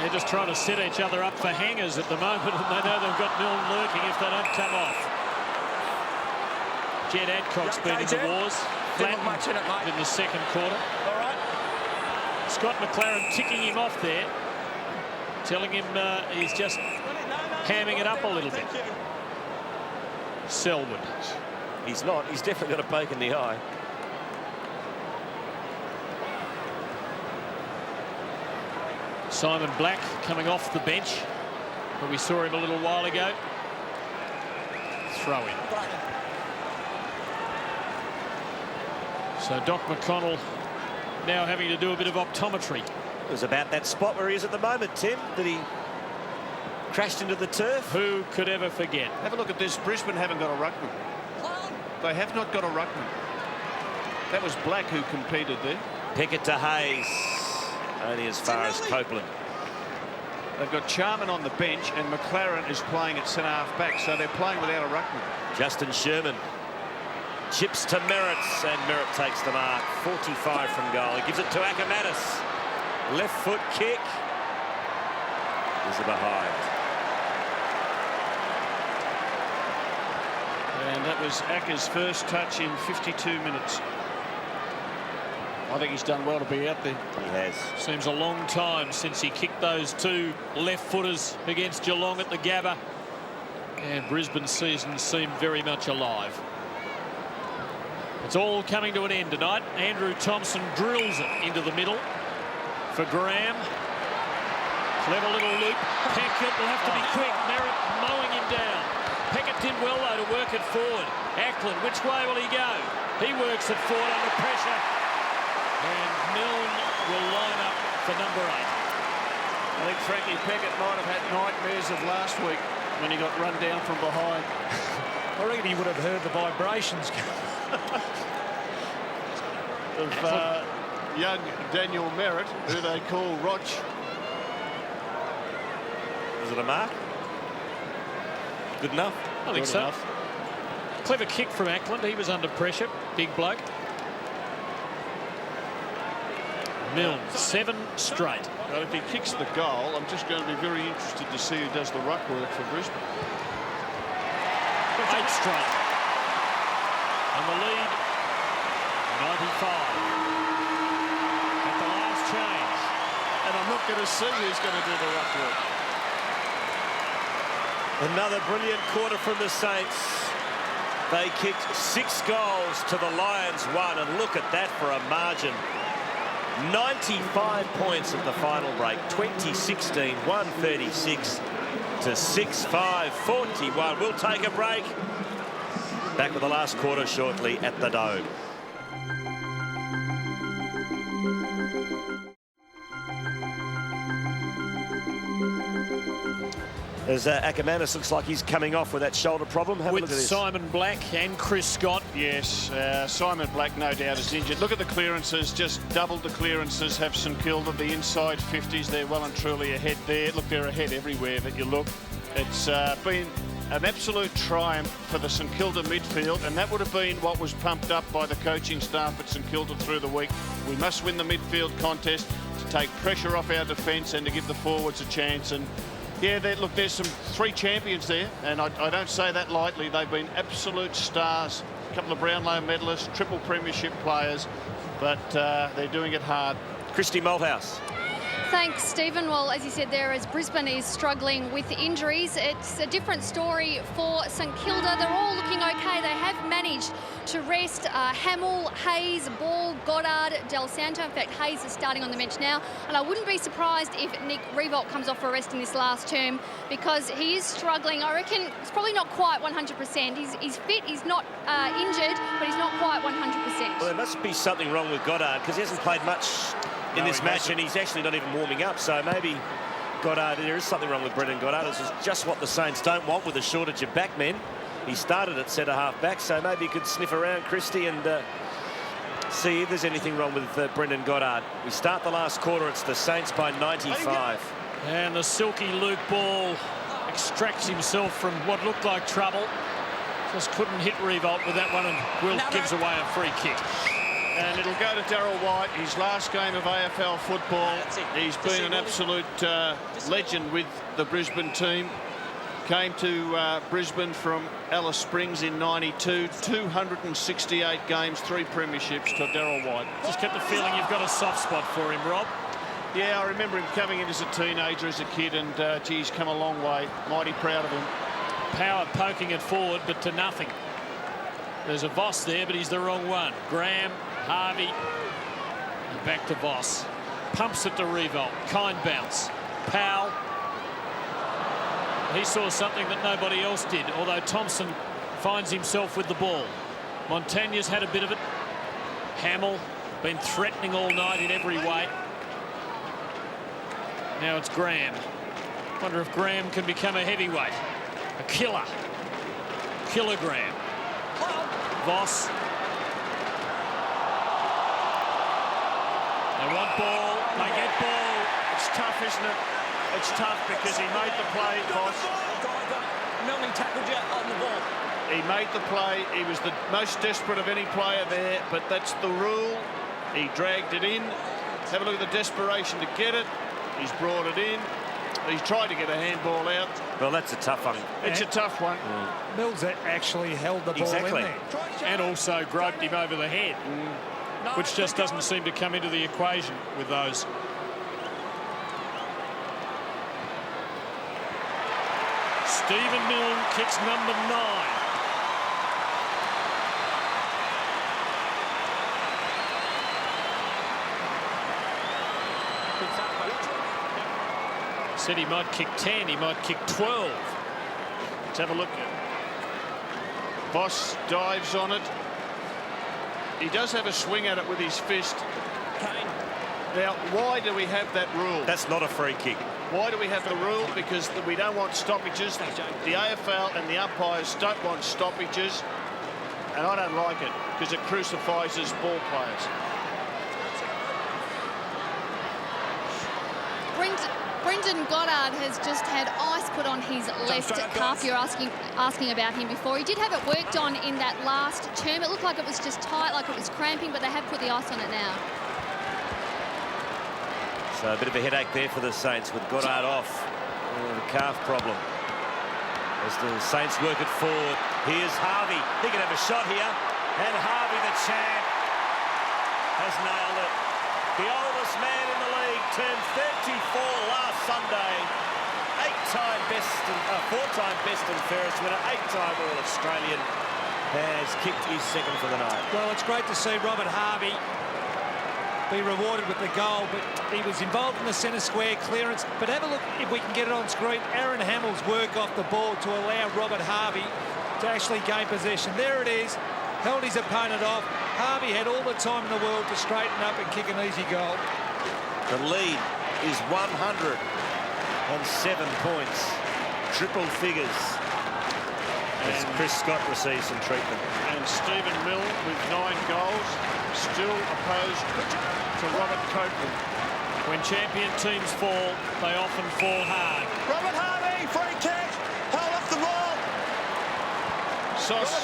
They're just trying to set each other up for hangers at the moment, and they know they've got Milne lurking if they don't come off. Jed Adcock's been in the wars, flattened in the second quarter. All right. Scott McLaren ticking him off there, telling him he's just hamming it up a little bit. Selwood. He's not, he's definitely got a poke in the eye. Simon Black coming off the bench, but we saw him a little while ago. Throw in. So Doc McConnell now having to do a bit of optometry. It was about that spot where he is at the moment, Tim, that he crashed into the turf. Who could ever forget? Have a look at this. Brisbane haven't got a ruckman. They have not got a ruckman. That was Black who competed there. Pickett to Hayes. Only as far as Copeland. They've got Charman on the bench and McLaren is playing at centre-half back, so they're playing without a ruckman. Justin Sherman chips to Merritts, and Merritt takes the mark. 45 from goal. He gives it to Ackermanis. Left foot kick. Is it behind? And that was Acker's first touch in 52 minutes. I think he's done well to be out there. He has. Seems a long time since he kicked those two left-footers against Geelong at the Gabba. And Brisbane's season seemed very much alive. It's all coming to an end tonight. Andrew Thompson drills it into the middle for Graham. Clever little loop. Peckett will have to be quick. Merritt mowing him down. Peckett did well, though, to work it forward. Ackland, which way will he go? He works it forward under pressure. And Milne will line up for number 8. I think Frankie Peckett might have had nightmares of last week when he got run down from behind. I reckon he would have heard the vibrations. Of young Daniel Merritt, who they call Roch. Is it a mark? Good enough? I think so. Clever kick from Ackland. He was under pressure. Big bloke. Milne, 7 straight. Well, if he kicks the goal, I'm just going to be very interested to see who does the ruck work for Brisbane. 8 straight. And the lead, 95. At the last change. And I'm not going to see who's going to do the ruck work. Another brilliant quarter from the Saints. They kicked 6 goals to the Lions 1, and look at that for a margin. 95 points at the final break. 2016, 136 to 6-5, 41. We'll take a break. Back with the last quarter shortly at the Dome. As Ackermanis looks like he's coming off with that shoulder problem. Have a look at With this. Simon Black and Chris Scott. Yes, Simon Black no doubt is injured. Look at the clearances, just doubled the clearances have St Kilda. The inside 50s, they're well and truly ahead there. Look, they're ahead everywhere that you look. It's been an absolute triumph for the St Kilda midfield, and that would have been what was pumped up by the coaching staff at St Kilda through the week. We must win the midfield contest to take pressure off our defence and to give the forwards a chance. And yeah, look, there's some 3 champions there, and I don't say that lightly. They've been absolute stars. A couple of Brownlow medalists, triple premiership players, but they're doing it hard. Christy Malthouse. Thanks, Stephen. Well, as you said there, as Brisbane is struggling with injuries, it's a different story for St Kilda. They're all looking okay. They have managed to rest Hamill, Hayes, Ball, Goddard, Del Santo. In fact, Hayes is starting on the bench now. And I wouldn't be surprised if Nick Riewoldt comes off for rest in this last term, because he is struggling. I reckon it's probably not quite 100%. He's fit, he's not injured, but he's not quite 100%. Well, there must be something wrong with Goddard, because he hasn't played much in this match, and he's actually not even warming up. So maybe Goddard, there is something wrong with Brendan Goddard. This is just what the Saints don't want with a shortage of backmen. He started at centre-half back, so maybe he could sniff around Christie and see if there's anything wrong with Brendan Goddard. We start the last quarter. It's the Saints by 95. And the silky Luke Ball extracts himself from what looked like trouble. Just couldn't hit Riewoldt with that one, and Wilt gives away a free kick. And it'll go to Darryl White, his last game of AFL football. He's been an absolute legend with the Brisbane team. Came to Brisbane from Alice Springs in '92. 268 games, 3 premierships to Darryl White. Just get the feeling you've got a soft spot for him, Rob. Yeah, I remember him coming in as a teenager, as a kid, and gee, he's come a long way. Mighty proud of him. Power poking it forward, but to nothing. There's a Voss there, but he's the wrong one. Graham, Harvey, and back to Voss. Pumps it to Riewoldt. Kind bounce. Powell. He saw something that nobody else did, although Thompson finds himself with the ball. Montagne's had a bit of it. Hamill been threatening all night in every way. Now it's Graham. Wonder if Graham can become a heavyweight. A killer. Kilogram. Voss. They want ball. They get ball. It's tough, isn't it? It's tough because he made the play, Voss. Milne tackled you on the ball. He made the play. He was the most desperate of any player there, but that's the rule. He dragged it in. Have a look at the desperation to get it. He's brought it in. He's tried to get a handball out. Well, that's a tough one. It's a tough one. Mills actually held the ball Exactly. in there. And also groped him over the head, which just doesn't seem to come into the equation with those. Stephen Milne kicks number 9. Said he might kick 10, he might kick 12. Let's have a look. Voss dives on it. He does have a swing at it with his fist. Now, why do we have that rule? That's not a free kick. Why do we have the rule? Because we don't want stoppages. The AFL and the umpires don't want stoppages. And I don't like it because it crucifies us ball players. Brendan Goddard has just had ice put on his left calf. You're asking about him before. He did have it worked on in that last term. It looked like it was just tight, like it was cramping, but they have put the ice on it now. So a bit of a headache there for the Saints with Goddard off. The calf problem. As the Saints work it forward. Here's Harvey. He can have a shot here. And Harvey, the champ, has nailed it. The oldest man in the league turned 34 last Sunday. 4-time best and fairest winner, 8-time All-Australian, has kicked his second for the night. Well, it's great to see Robert Harvey be rewarded with the goal, but he was involved in the centre square clearance. But have a look, if we can get it on screen, Aaron Hamill's work off the ball to allow Robert Harvey to actually gain possession. There it is, held his opponent off. Harvey had all the time in the world to straighten up and kick an easy goal. The lead is 107 points, triple figures, as Chris Scott receives some treatment. And Stephen Milne with 9 goals, still opposed to Robert Copeland. When champion teams fall, they often fall hard. Robert Harvey, free kick, held off the ball. Sauce,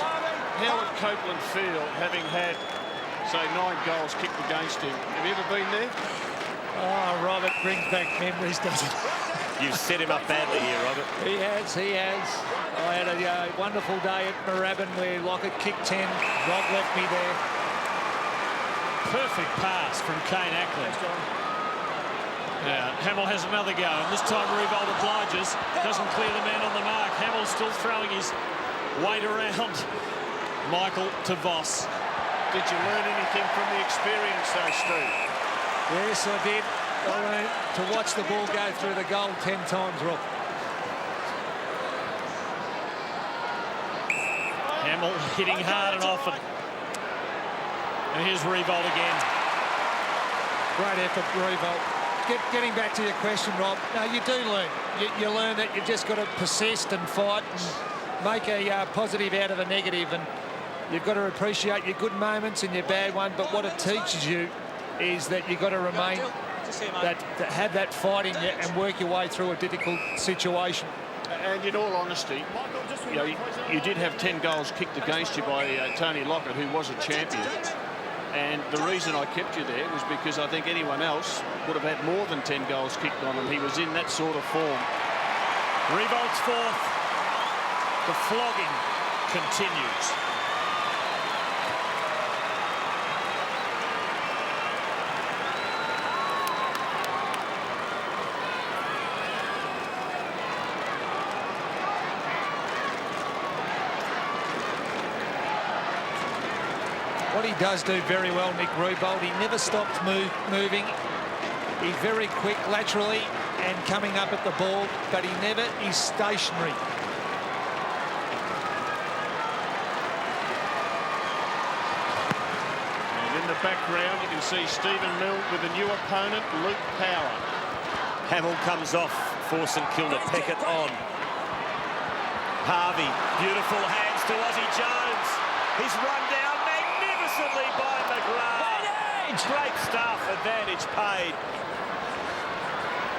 how would Copeland feel having had, say, 9 goals kicked against him? Have you ever been there? Oh, Robert brings back memories, doesn't he? You've set him up badly here, Robert. He has. I had a wonderful day at Moorabbin where Lockett kicked 10. Rob left me there. Perfect pass from Kane Ackland. Now, Hamill has another go, and this time Revolt obliges. Doesn't clear the man on the mark. Hamill's still throwing his weight around. Michael to Voss. Did you learn anything from the experience, though, Steve? Yes, I did. I learned to watch the ball go through the goal 10 times, Rob. Hamill hitting hard and often. And here's Revolt again. Great effort, Revolt. Getting back to your question, Rob, no, you do learn. You learn that you've just got to persist and fight and make a positive out of a negative, and you've got to appreciate your good moments and your bad one, but what it teaches you is that you've got to remain, have that fight in you and work your way through a difficult situation. And in all honesty, you did have 10 goals kicked against you by Tony Lockett, who was a champion. And the reason I kept you there was because I think anyone else would have had more than 10 goals kicked on him. He was in that sort of form. Revolt's fourth. The flogging continues. What he does do very well, Nick Revolt, he never stops moving. He's very quick laterally and coming up at the ball, but he never is stationary. And in the background, you can see Stephen Milne with a new opponent, Luke Power. Hamill comes off for St Kilda. Peckett on. Harvey, beautiful hands to Aussie Jones. He's run down magnificently by McGrath. Great stuff, advantage paid.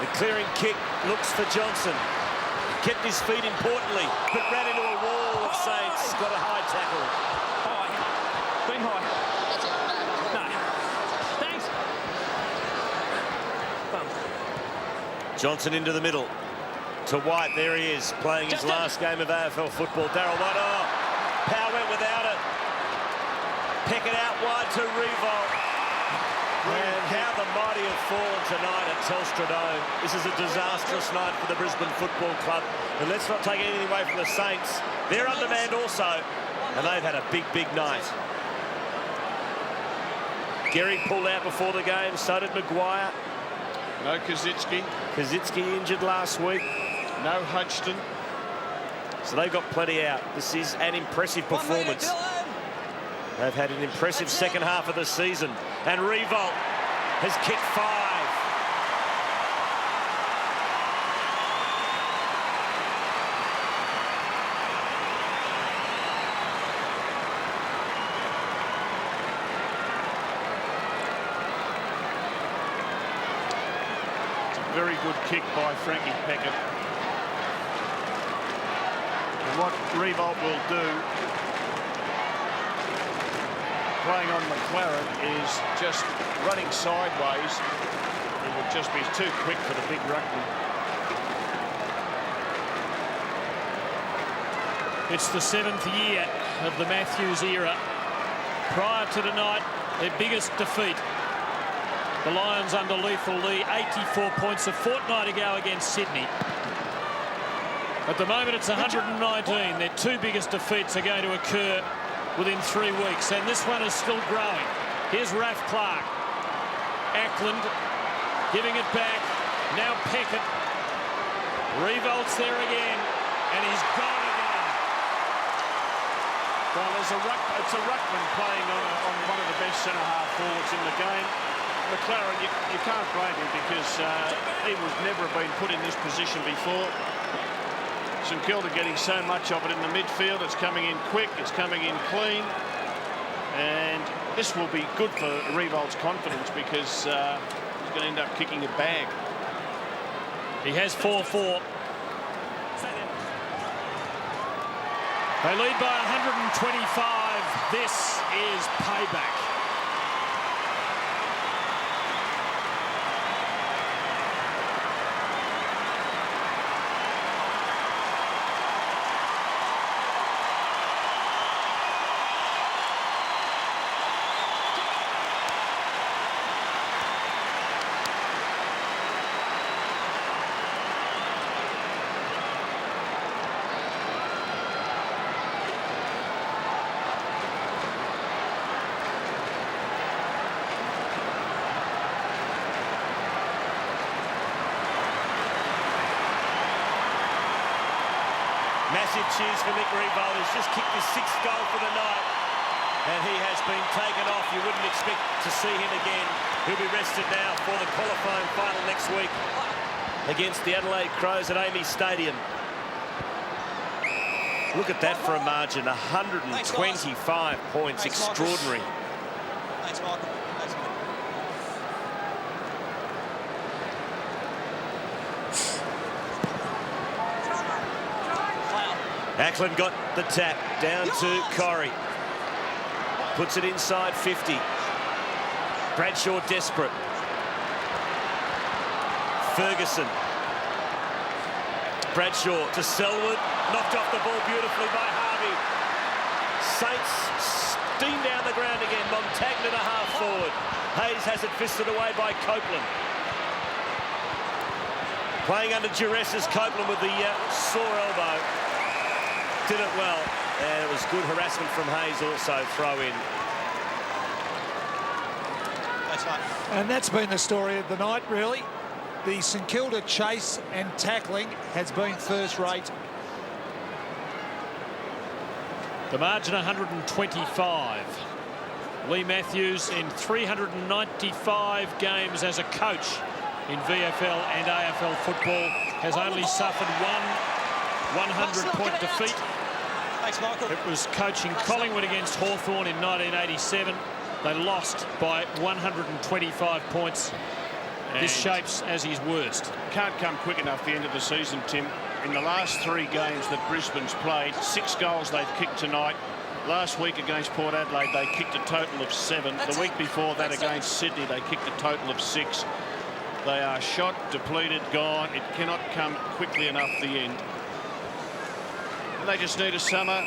The clearing kick looks for Johnson. Kept his feet importantly, but ran into a wall of Saints. Got a high tackle. High. Been high. No. Thanks. Johnson into the middle. To White, there he is, playing his last game of AFL football. Darryl White, Power went without it. Peckett out wide to Revolt. And how the mighty have fallen tonight at Telstra Dome. This is a disastrous night for the Brisbane Football Club. And let's not take anything away from the Saints. They're undermanned also, and they've had a big, big night. Gehrig pulled out before the game, so did Maguire. No Kazitsky. Kazitsky injured last week. No Hodgson. So they've got plenty out. This is an impressive performance. They've had an impressive second half of the season. And Revolt has kicked 5. Very good kick by Frankie Peckett. And what Revolt will do, playing on McLaren, is just running sideways. It would just be too quick for the big ruckman. It's the 7th year of the Matthews era. Prior to tonight, their biggest defeat. The Lions under Lethal Lee, 84 points a fortnight ago against Sydney. At the moment, it's 119. Their 2 biggest defeats are going to occur within 3 weeks, and this one is still growing. Here's Raph Clark. Ackland giving it back. Now Peckett. Revolt's there again, and he's gone again. Well, it's a ruckman playing on one of the best centre-half forwards in the game. McLaren, you can't blame him because he was never been put in this position before. St Kilda getting so much of it in the midfield. It's coming in quick, it's coming in clean, and this will be good for Revolt's confidence because he's going to end up kicking a bag. He has 4-4. They lead by 125. This is payback. Massive cheers for Nick Revolt, who's just kicked his 6th goal for the night. And he has been taken off. You wouldn't expect to see him again. He'll be rested now for the qualifying final next week against the Adelaide Crows at Amy Stadium. Look at that for a margin, 125 points, extraordinary. Thanks, Michael. Thanks, Michael. Ackland got the tap down to Corrie. Puts it inside 50. Bradshaw desperate. Ferguson. Bradshaw to Selwood. Knocked off the ball beautifully by Harvey. Saints steam down the ground again. Montagna to half forward. Hayes has it fisted away by Copeland. Playing under duress is Copeland with the sore elbow. Did it well, and it was good harassment from Hayes also, throw in. That's right. And that's been the story of the night, really. The St Kilda chase and tackling has been first rate. The margin 125. Lee Matthews in 395 games as a coach in VFL and AFL football, has only suffered one 100-point defeat. Thanks, Michael. It was coaching Collingwood against Hawthorn in 1987. They lost by 125 points. This shapes as his worst. Can't come quick enough the end of the season, Tim. In the last 3 games that Brisbane's played, 6 goals they've kicked tonight. Last week against Port Adelaide, they kicked a total of 7. The week before that against Sydney, they kicked a total of 6. They are shot, depleted, gone. It cannot come quickly enough, the end. And they just need a summer,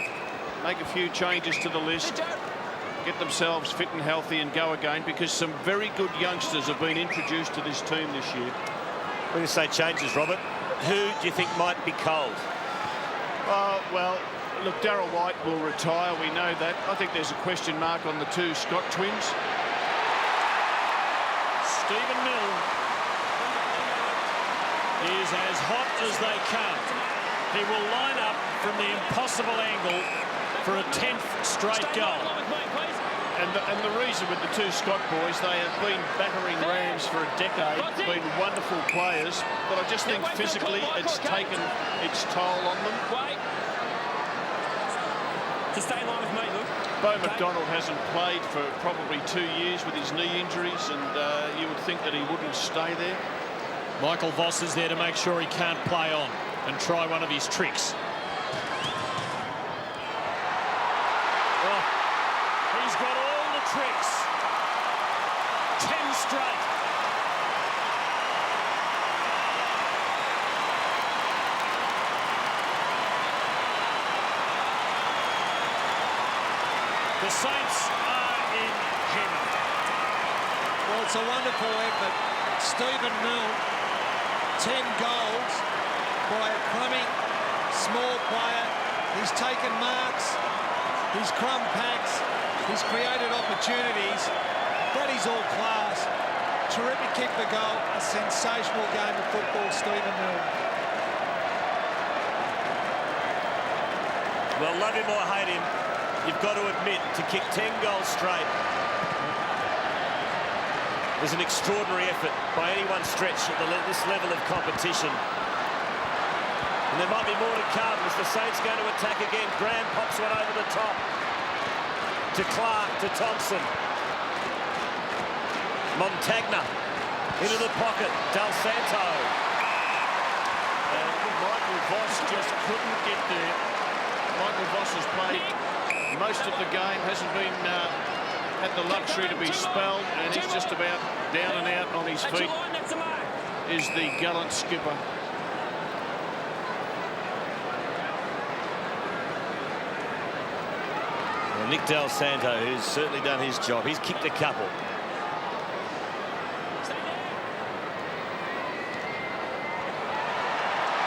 make a few changes to the list, get themselves fit and healthy and go again, because some very good youngsters have been introduced to this team this year. When you say changes, Robert, who do you think might be cold? Well, look, Darryl White will retire, we know that. I think there's a question mark on the 2 Scott twins. Stephen Milne is as hot as they come. He will line up from the impossible angle for a 10th straight goal. And the reason with the 2 Scott boys, they have been battering Rams for a decade, been wonderful players, but I just think physically it's taken its toll on them. Just stay in line with me, look. Bo McDonald hasn't played for probably 2 years with his knee injuries, and you would think that he wouldn't stay there. Michael Voss is there to make sure he can't play on and try one of his tricks. Oh, he's got all the tricks. 10 straight. The Saints are in heaven. Well, it's a wonderful effort. Stephen Milne, 10 goals by a crummy, small player. He's taken marks, he's crumb packs, he's created opportunities. That is all class. Terrific kick for goal, a sensational game of football, Stephen Milne. Well, love him or hate him, you've got to admit, to kick 10 goals straight was an extraordinary effort by any one stretch at this level of competition. And there might be more to come as the Saints going to attack again. Graham pops one over the top to Clark, to Thompson. Montagna into the pocket. Del Santo. And Michael Voss just couldn't get there. Michael Voss has played most of the game, hasn't been had the luxury to be spelled, and he's just about down and out on his feet. Is the gallant skipper. Well, Nick Del Santo, who's certainly done his job. He's kicked a couple.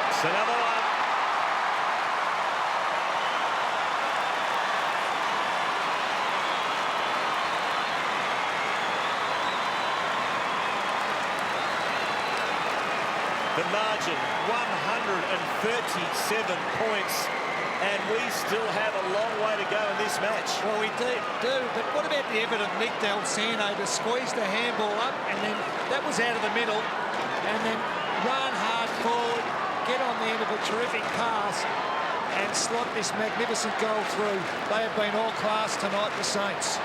It's another one. The margin, 137 points, and we still have a long way to go in this match. Well, we do, but what about the effort of Nick Del Santo to squeeze the handball up, and then that was out of the middle, and then run hard forward, get on the end of a terrific pass, and slot this magnificent goal through. They have been all class tonight, the Saints.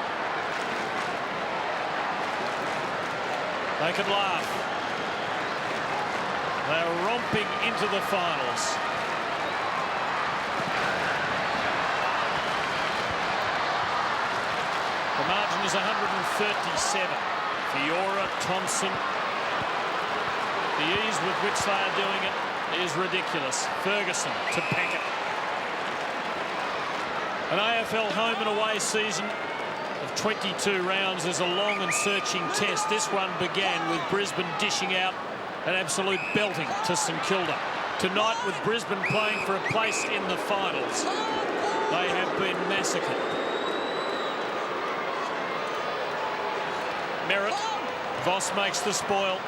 They could laugh. They're romping into the finals. The margin is 137. Fiora, Thompson. The ease with which they are doing it is ridiculous. Ferguson to Packett. An AFL home and away season of 22 rounds is a long and searching test. This one began with Brisbane dishing out an absolute belting to St Kilda. Tonight, with Brisbane playing for a place in the finals, they have been massacred. Merritt. Voss makes the spoil.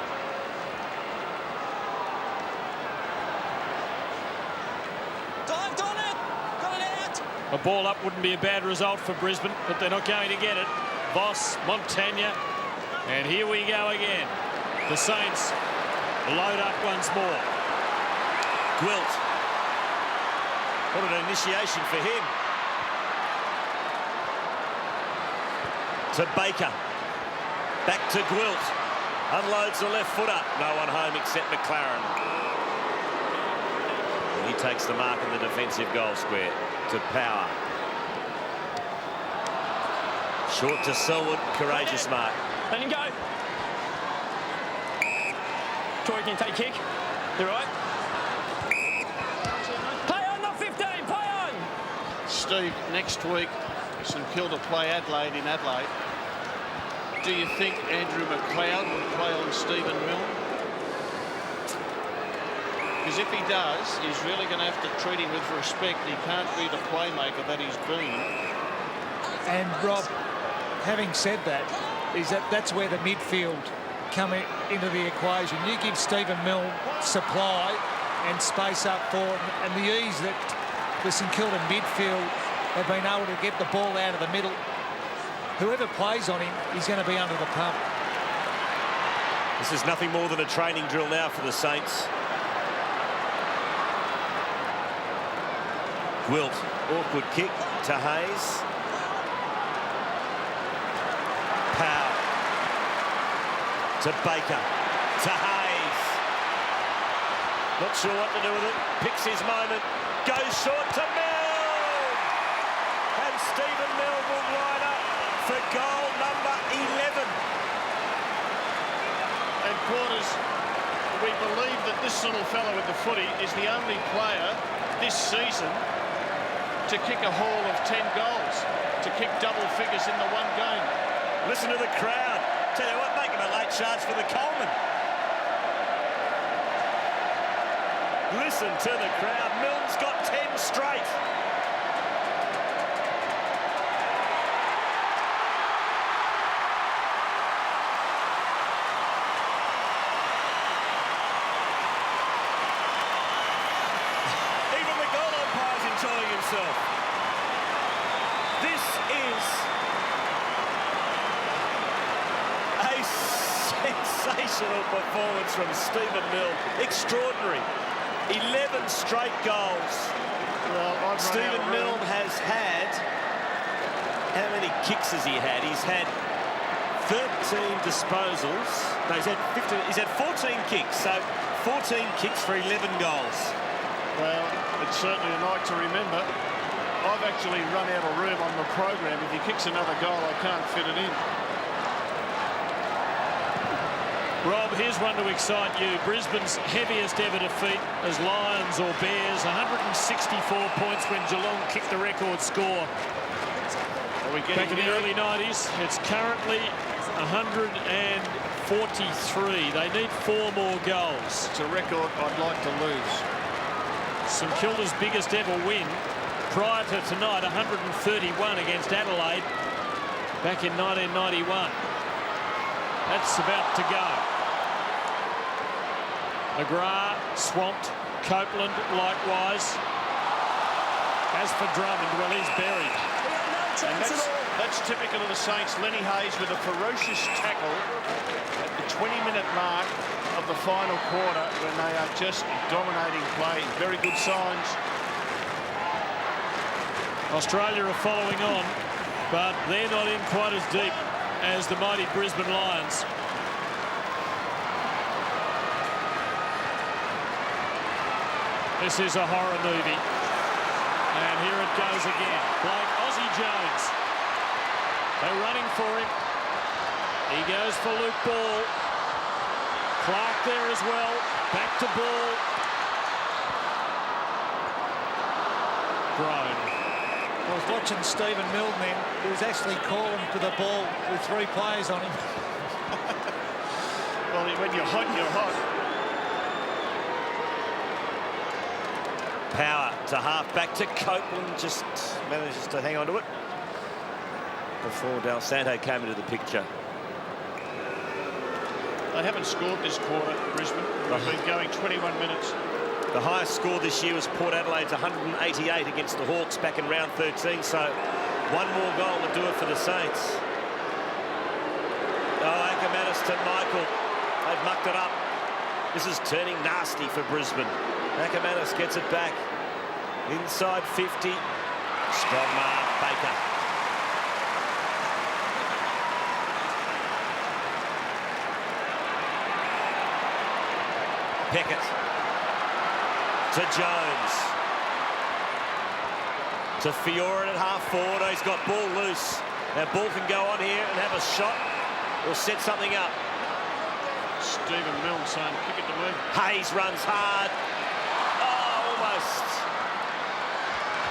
Dived on it! Got it out! A ball up wouldn't be a bad result for Brisbane, but they're not going to get it. Voss, Montagna, and here we go again. The Saints load up once more. Gwilt. What an initiation for him. To Baker. Back to Gwilt. Unloads the left footer. No one home except McLaren. And he takes the mark in the defensive goal square. To Power. Short to Selwood. Courageous mark. Let him go. Troy can take kick. You're right. Play on, not 15. Play on. Steve, next week, St Kilda play Adelaide in Adelaide. Do you think Andrew McLeod will play on Stephen Milne? Because if he does, he's really going to have to treat him with respect. He can't be the playmaker that he's been. And Rob, having said that, that's where the midfield come into the equation. You give Stephen Milne supply and space up forward, and the ease that the St Kilda midfield have been able to get the ball out of the middle. Whoever plays on him, he's going to be under the pump. This is nothing more than a training drill now for the Saints. Gwilt, awkward kick to Hayes. Powell. To Baker. To Hayes. Not sure what to do with it. Picks his moment. Goes short to Milne. And Stephen Milne will line up for goal number 11. And Quarters, we believe that this little fellow with the footy is the only player this season to kick a haul of 10 goals, to kick double figures in the one game. Listen to the crowd. Tell you what, make him a late charge for the Coleman. Listen to the crowd. Milne's got 10 straight. Even the goal umpire's enjoying himself. This is a sensational performance from Stephen Milne. Extraordinary. 11 straight goals. Well, Stephen Milne has had... How many kicks has he had? He's had 13 disposals. No, he's had 14 kicks. So 14 kicks for 11 goals. Well, it's certainly a night to remember. I've actually run out of room on the program. If he kicks another goal, I can't fit it in. Rob, here's one to excite you. Brisbane's heaviest ever defeat as Lions or Bears. 164 points when Geelong kicked the record score. Back in the early 90s. It's currently 143. They need 4 more goals. It's a record I'd like to lose. St Kilda's biggest ever win prior to tonight, 131 against Adelaide back in 1991. That's about to go. McGrath swamped. Copeland likewise. As for Drummond, well, he's buried. And that's typical of the Saints. Lenny Hayes with a ferocious tackle at the 20-minute mark of the final quarter when they are just dominating play. Very good signs. Australia are following on, but they're not in quite as deep as the mighty Brisbane Lions. This is a horror movie. And here it goes again. Blake, Aussie Jones. They're running for him. He goes for Luke Ball. Clark there as well. Back to Ball. Grown. I was watching Stephen Milne then. He was actually calling for the ball with 3 players on him. Well, when you're hot, you're hot. Power to half back to Copeland, just manages to hang on to it before Del Santo came into the picture. They haven't scored this quarter, Brisbane. They've been going 21 minutes. The highest score this year was Port Adelaide's 188 against the Hawks back in round 13, so 1 more goal to do it for the Saints. Oh, Ackermanis to Michael. They've mucked it up. This is turning nasty for Brisbane. Ackermanis gets it back. Inside 50. Strong mark, Baker. Pickett. To Jones. To Fiora at half forward. He's got ball loose. Now ball can go on here and have a shot or set something up. Stephen Milne saying, kick it to me. Hayes runs hard. Oh, almost.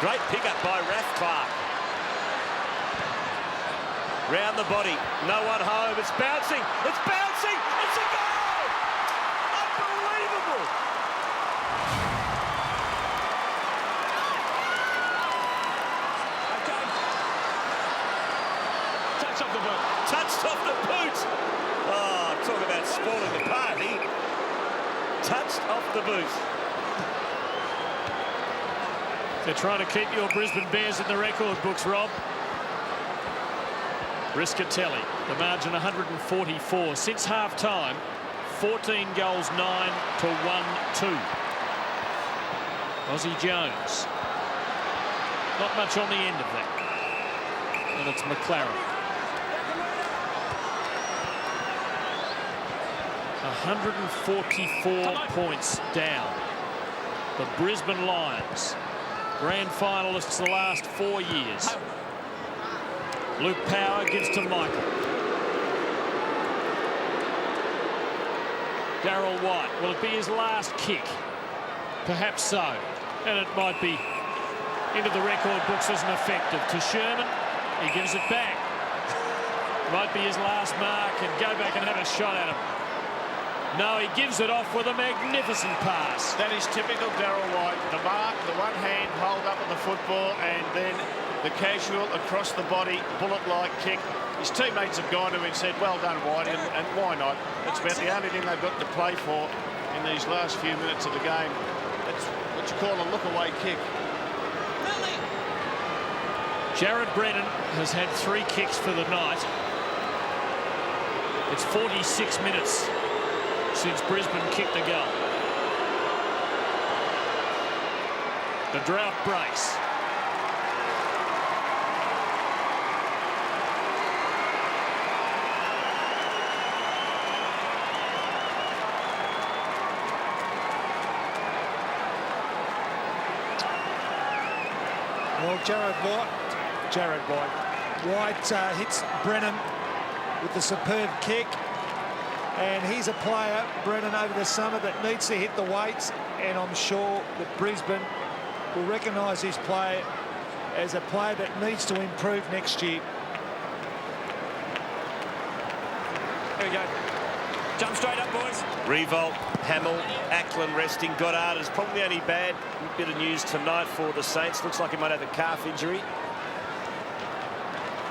Great pickup by Raf Clark. Round the body. No one home. It's bouncing. It's bouncing. It's a goal! Unbelievable! Touch off the boot. Touched off the boot. Oh, talk about spoiling the party. Touched off the boot. They're trying to keep your Brisbane Bears in the record books, Rob. Riscatelli, the margin 144. Since half-time, 14 goals, 9 to 1-2. Aussie Jones. Not much on the end of that. And it's McLaren. 144 points down. The Brisbane Lions, grand finalists the last 4 years. Luke Power gives to Michael. Darryl White. Will it be his last kick? Perhaps so. And it might be into the record books as an effective. To Sherman. He gives it back. Might be his last mark and go back and have a shot at him. No, he gives it off with a magnificent pass. That is typical Darryl White. The mark, the one hand hold up on the football, and then the casual across the body, bullet-like kick. His teammates have gone to him and said, well done, White, and why not? It's about the only thing they've got to play for in these last few minutes of the game. It's what you call a look-away kick. Jared Brennan has had 3 kicks for the night. It's 46 minutes since Brisbane kicked the goal. The drought breaks. Well, Jared White hits Brennan with the superb kick. And he's a player, Brennan, over the summer that needs to hit the weights. And I'm sure that Brisbane will recognise this player as a player that needs to improve next year. Here we go. Jump straight up, boys. Revolt, Hamill, Ackland resting. Goddard is probably the only bad bit of news tonight for the Saints. Looks like he might have a calf injury.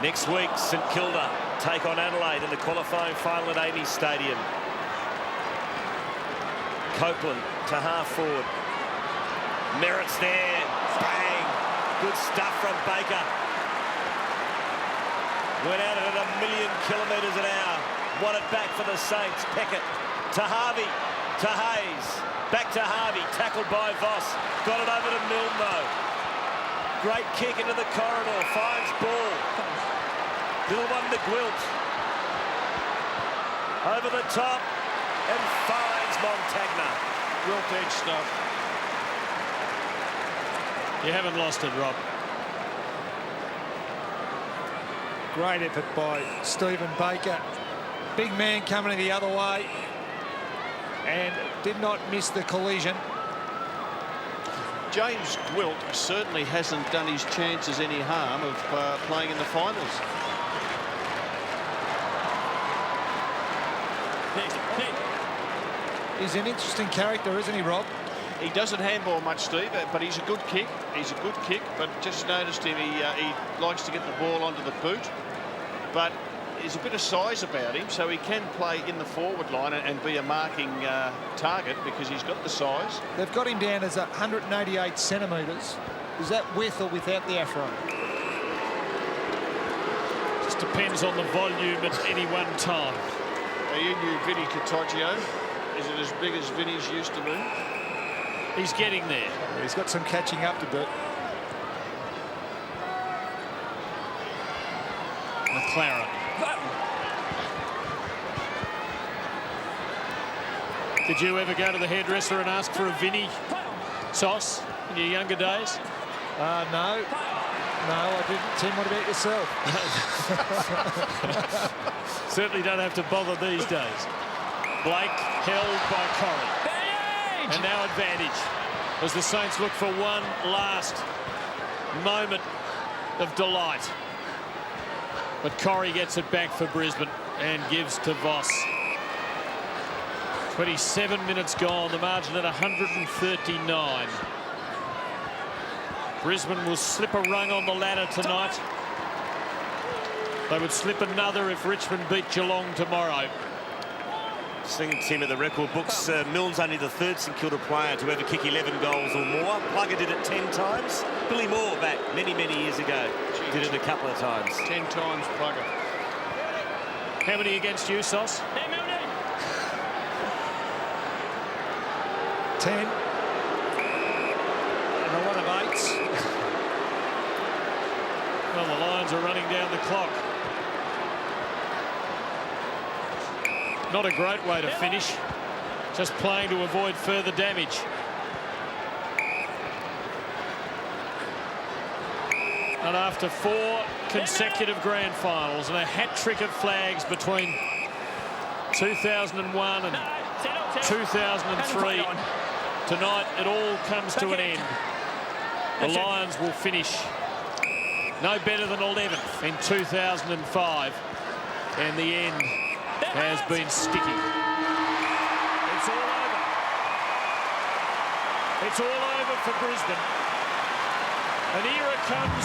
Next week, St Kilda take on Adelaide in the qualifying final at Amey Stadium. Copeland to half forward. Merritt's there. Bang. Good stuff from Baker. Went at it at 1,000,000 kilometres an hour. Won it back for the Saints. Pickett to Harvey. To Hayes. Back to Harvey. Tackled by Voss. Got it over to Milne though. Great kick into the corridor. Finds ball. Little one to Gwilt. Over the top. And finds Montagna. Gwilt edge stuff. You haven't lost it, Rob. Great effort by Stephen Baker. Big man coming the other way. And did not miss the collision. James Gwilt certainly hasn't done his chances any harm of playing in the finals. He's an interesting character, isn't he, Rob? He doesn't handball much, Steve, but he's a good kick. He's a good kick, but just noticed him. He likes to get the ball onto the boot, but there's a bit of size about him, so he can play in the forward line and be a marking target because he's got the size. They've got him down as 188 centimetres. Is that with or without the afro? Just depends on the volume at any one time. You knew Vinny Cottagio. Is it as big as Vinny's used to be? He's getting there. He's got some catching up to do. McLaren. Did you ever go to the hairdresser and ask for a Vinny sauce in your younger days? No. No, I didn't. Tim, what about yourself? Certainly don't have to bother these days. Blake held by Corrie. And now advantage as the Saints look for one last moment of delight. But Corrie gets it back for Brisbane and gives to Voss. 27 minutes gone, the margin at 139. Brisbane will slip a rung on the ladder tonight. They would slip another if Richmond beat Geelong tomorrow. Singing Tim of the record books, Milne's only the third St Kilda player to ever kick 11 goals or more. Plugger did it 10 times. Billy Moore back many years ago did it a couple of times. 10 times Plugger. How many against you, Sauce? 10. And a lot of 8s. Well, the Lions are running down the clock. Not a great way to finish. Just playing to avoid further damage. And after 4 consecutive grand finals and a hat-trick of flags between 2001 and 2003, tonight it all comes to an end. The Lions will finish no better than 11th in 2005, and the end has been sticky. It's all over. It's all over for Brisbane. An era comes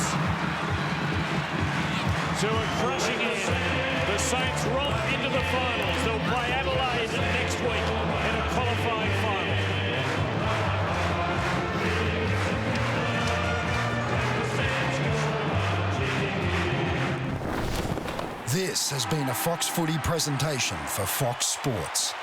to a crushing end. The Saints romp into the finals. They'll play Adelaide next week in a qualifying final. This has been a Fox Footy presentation for Fox Sports.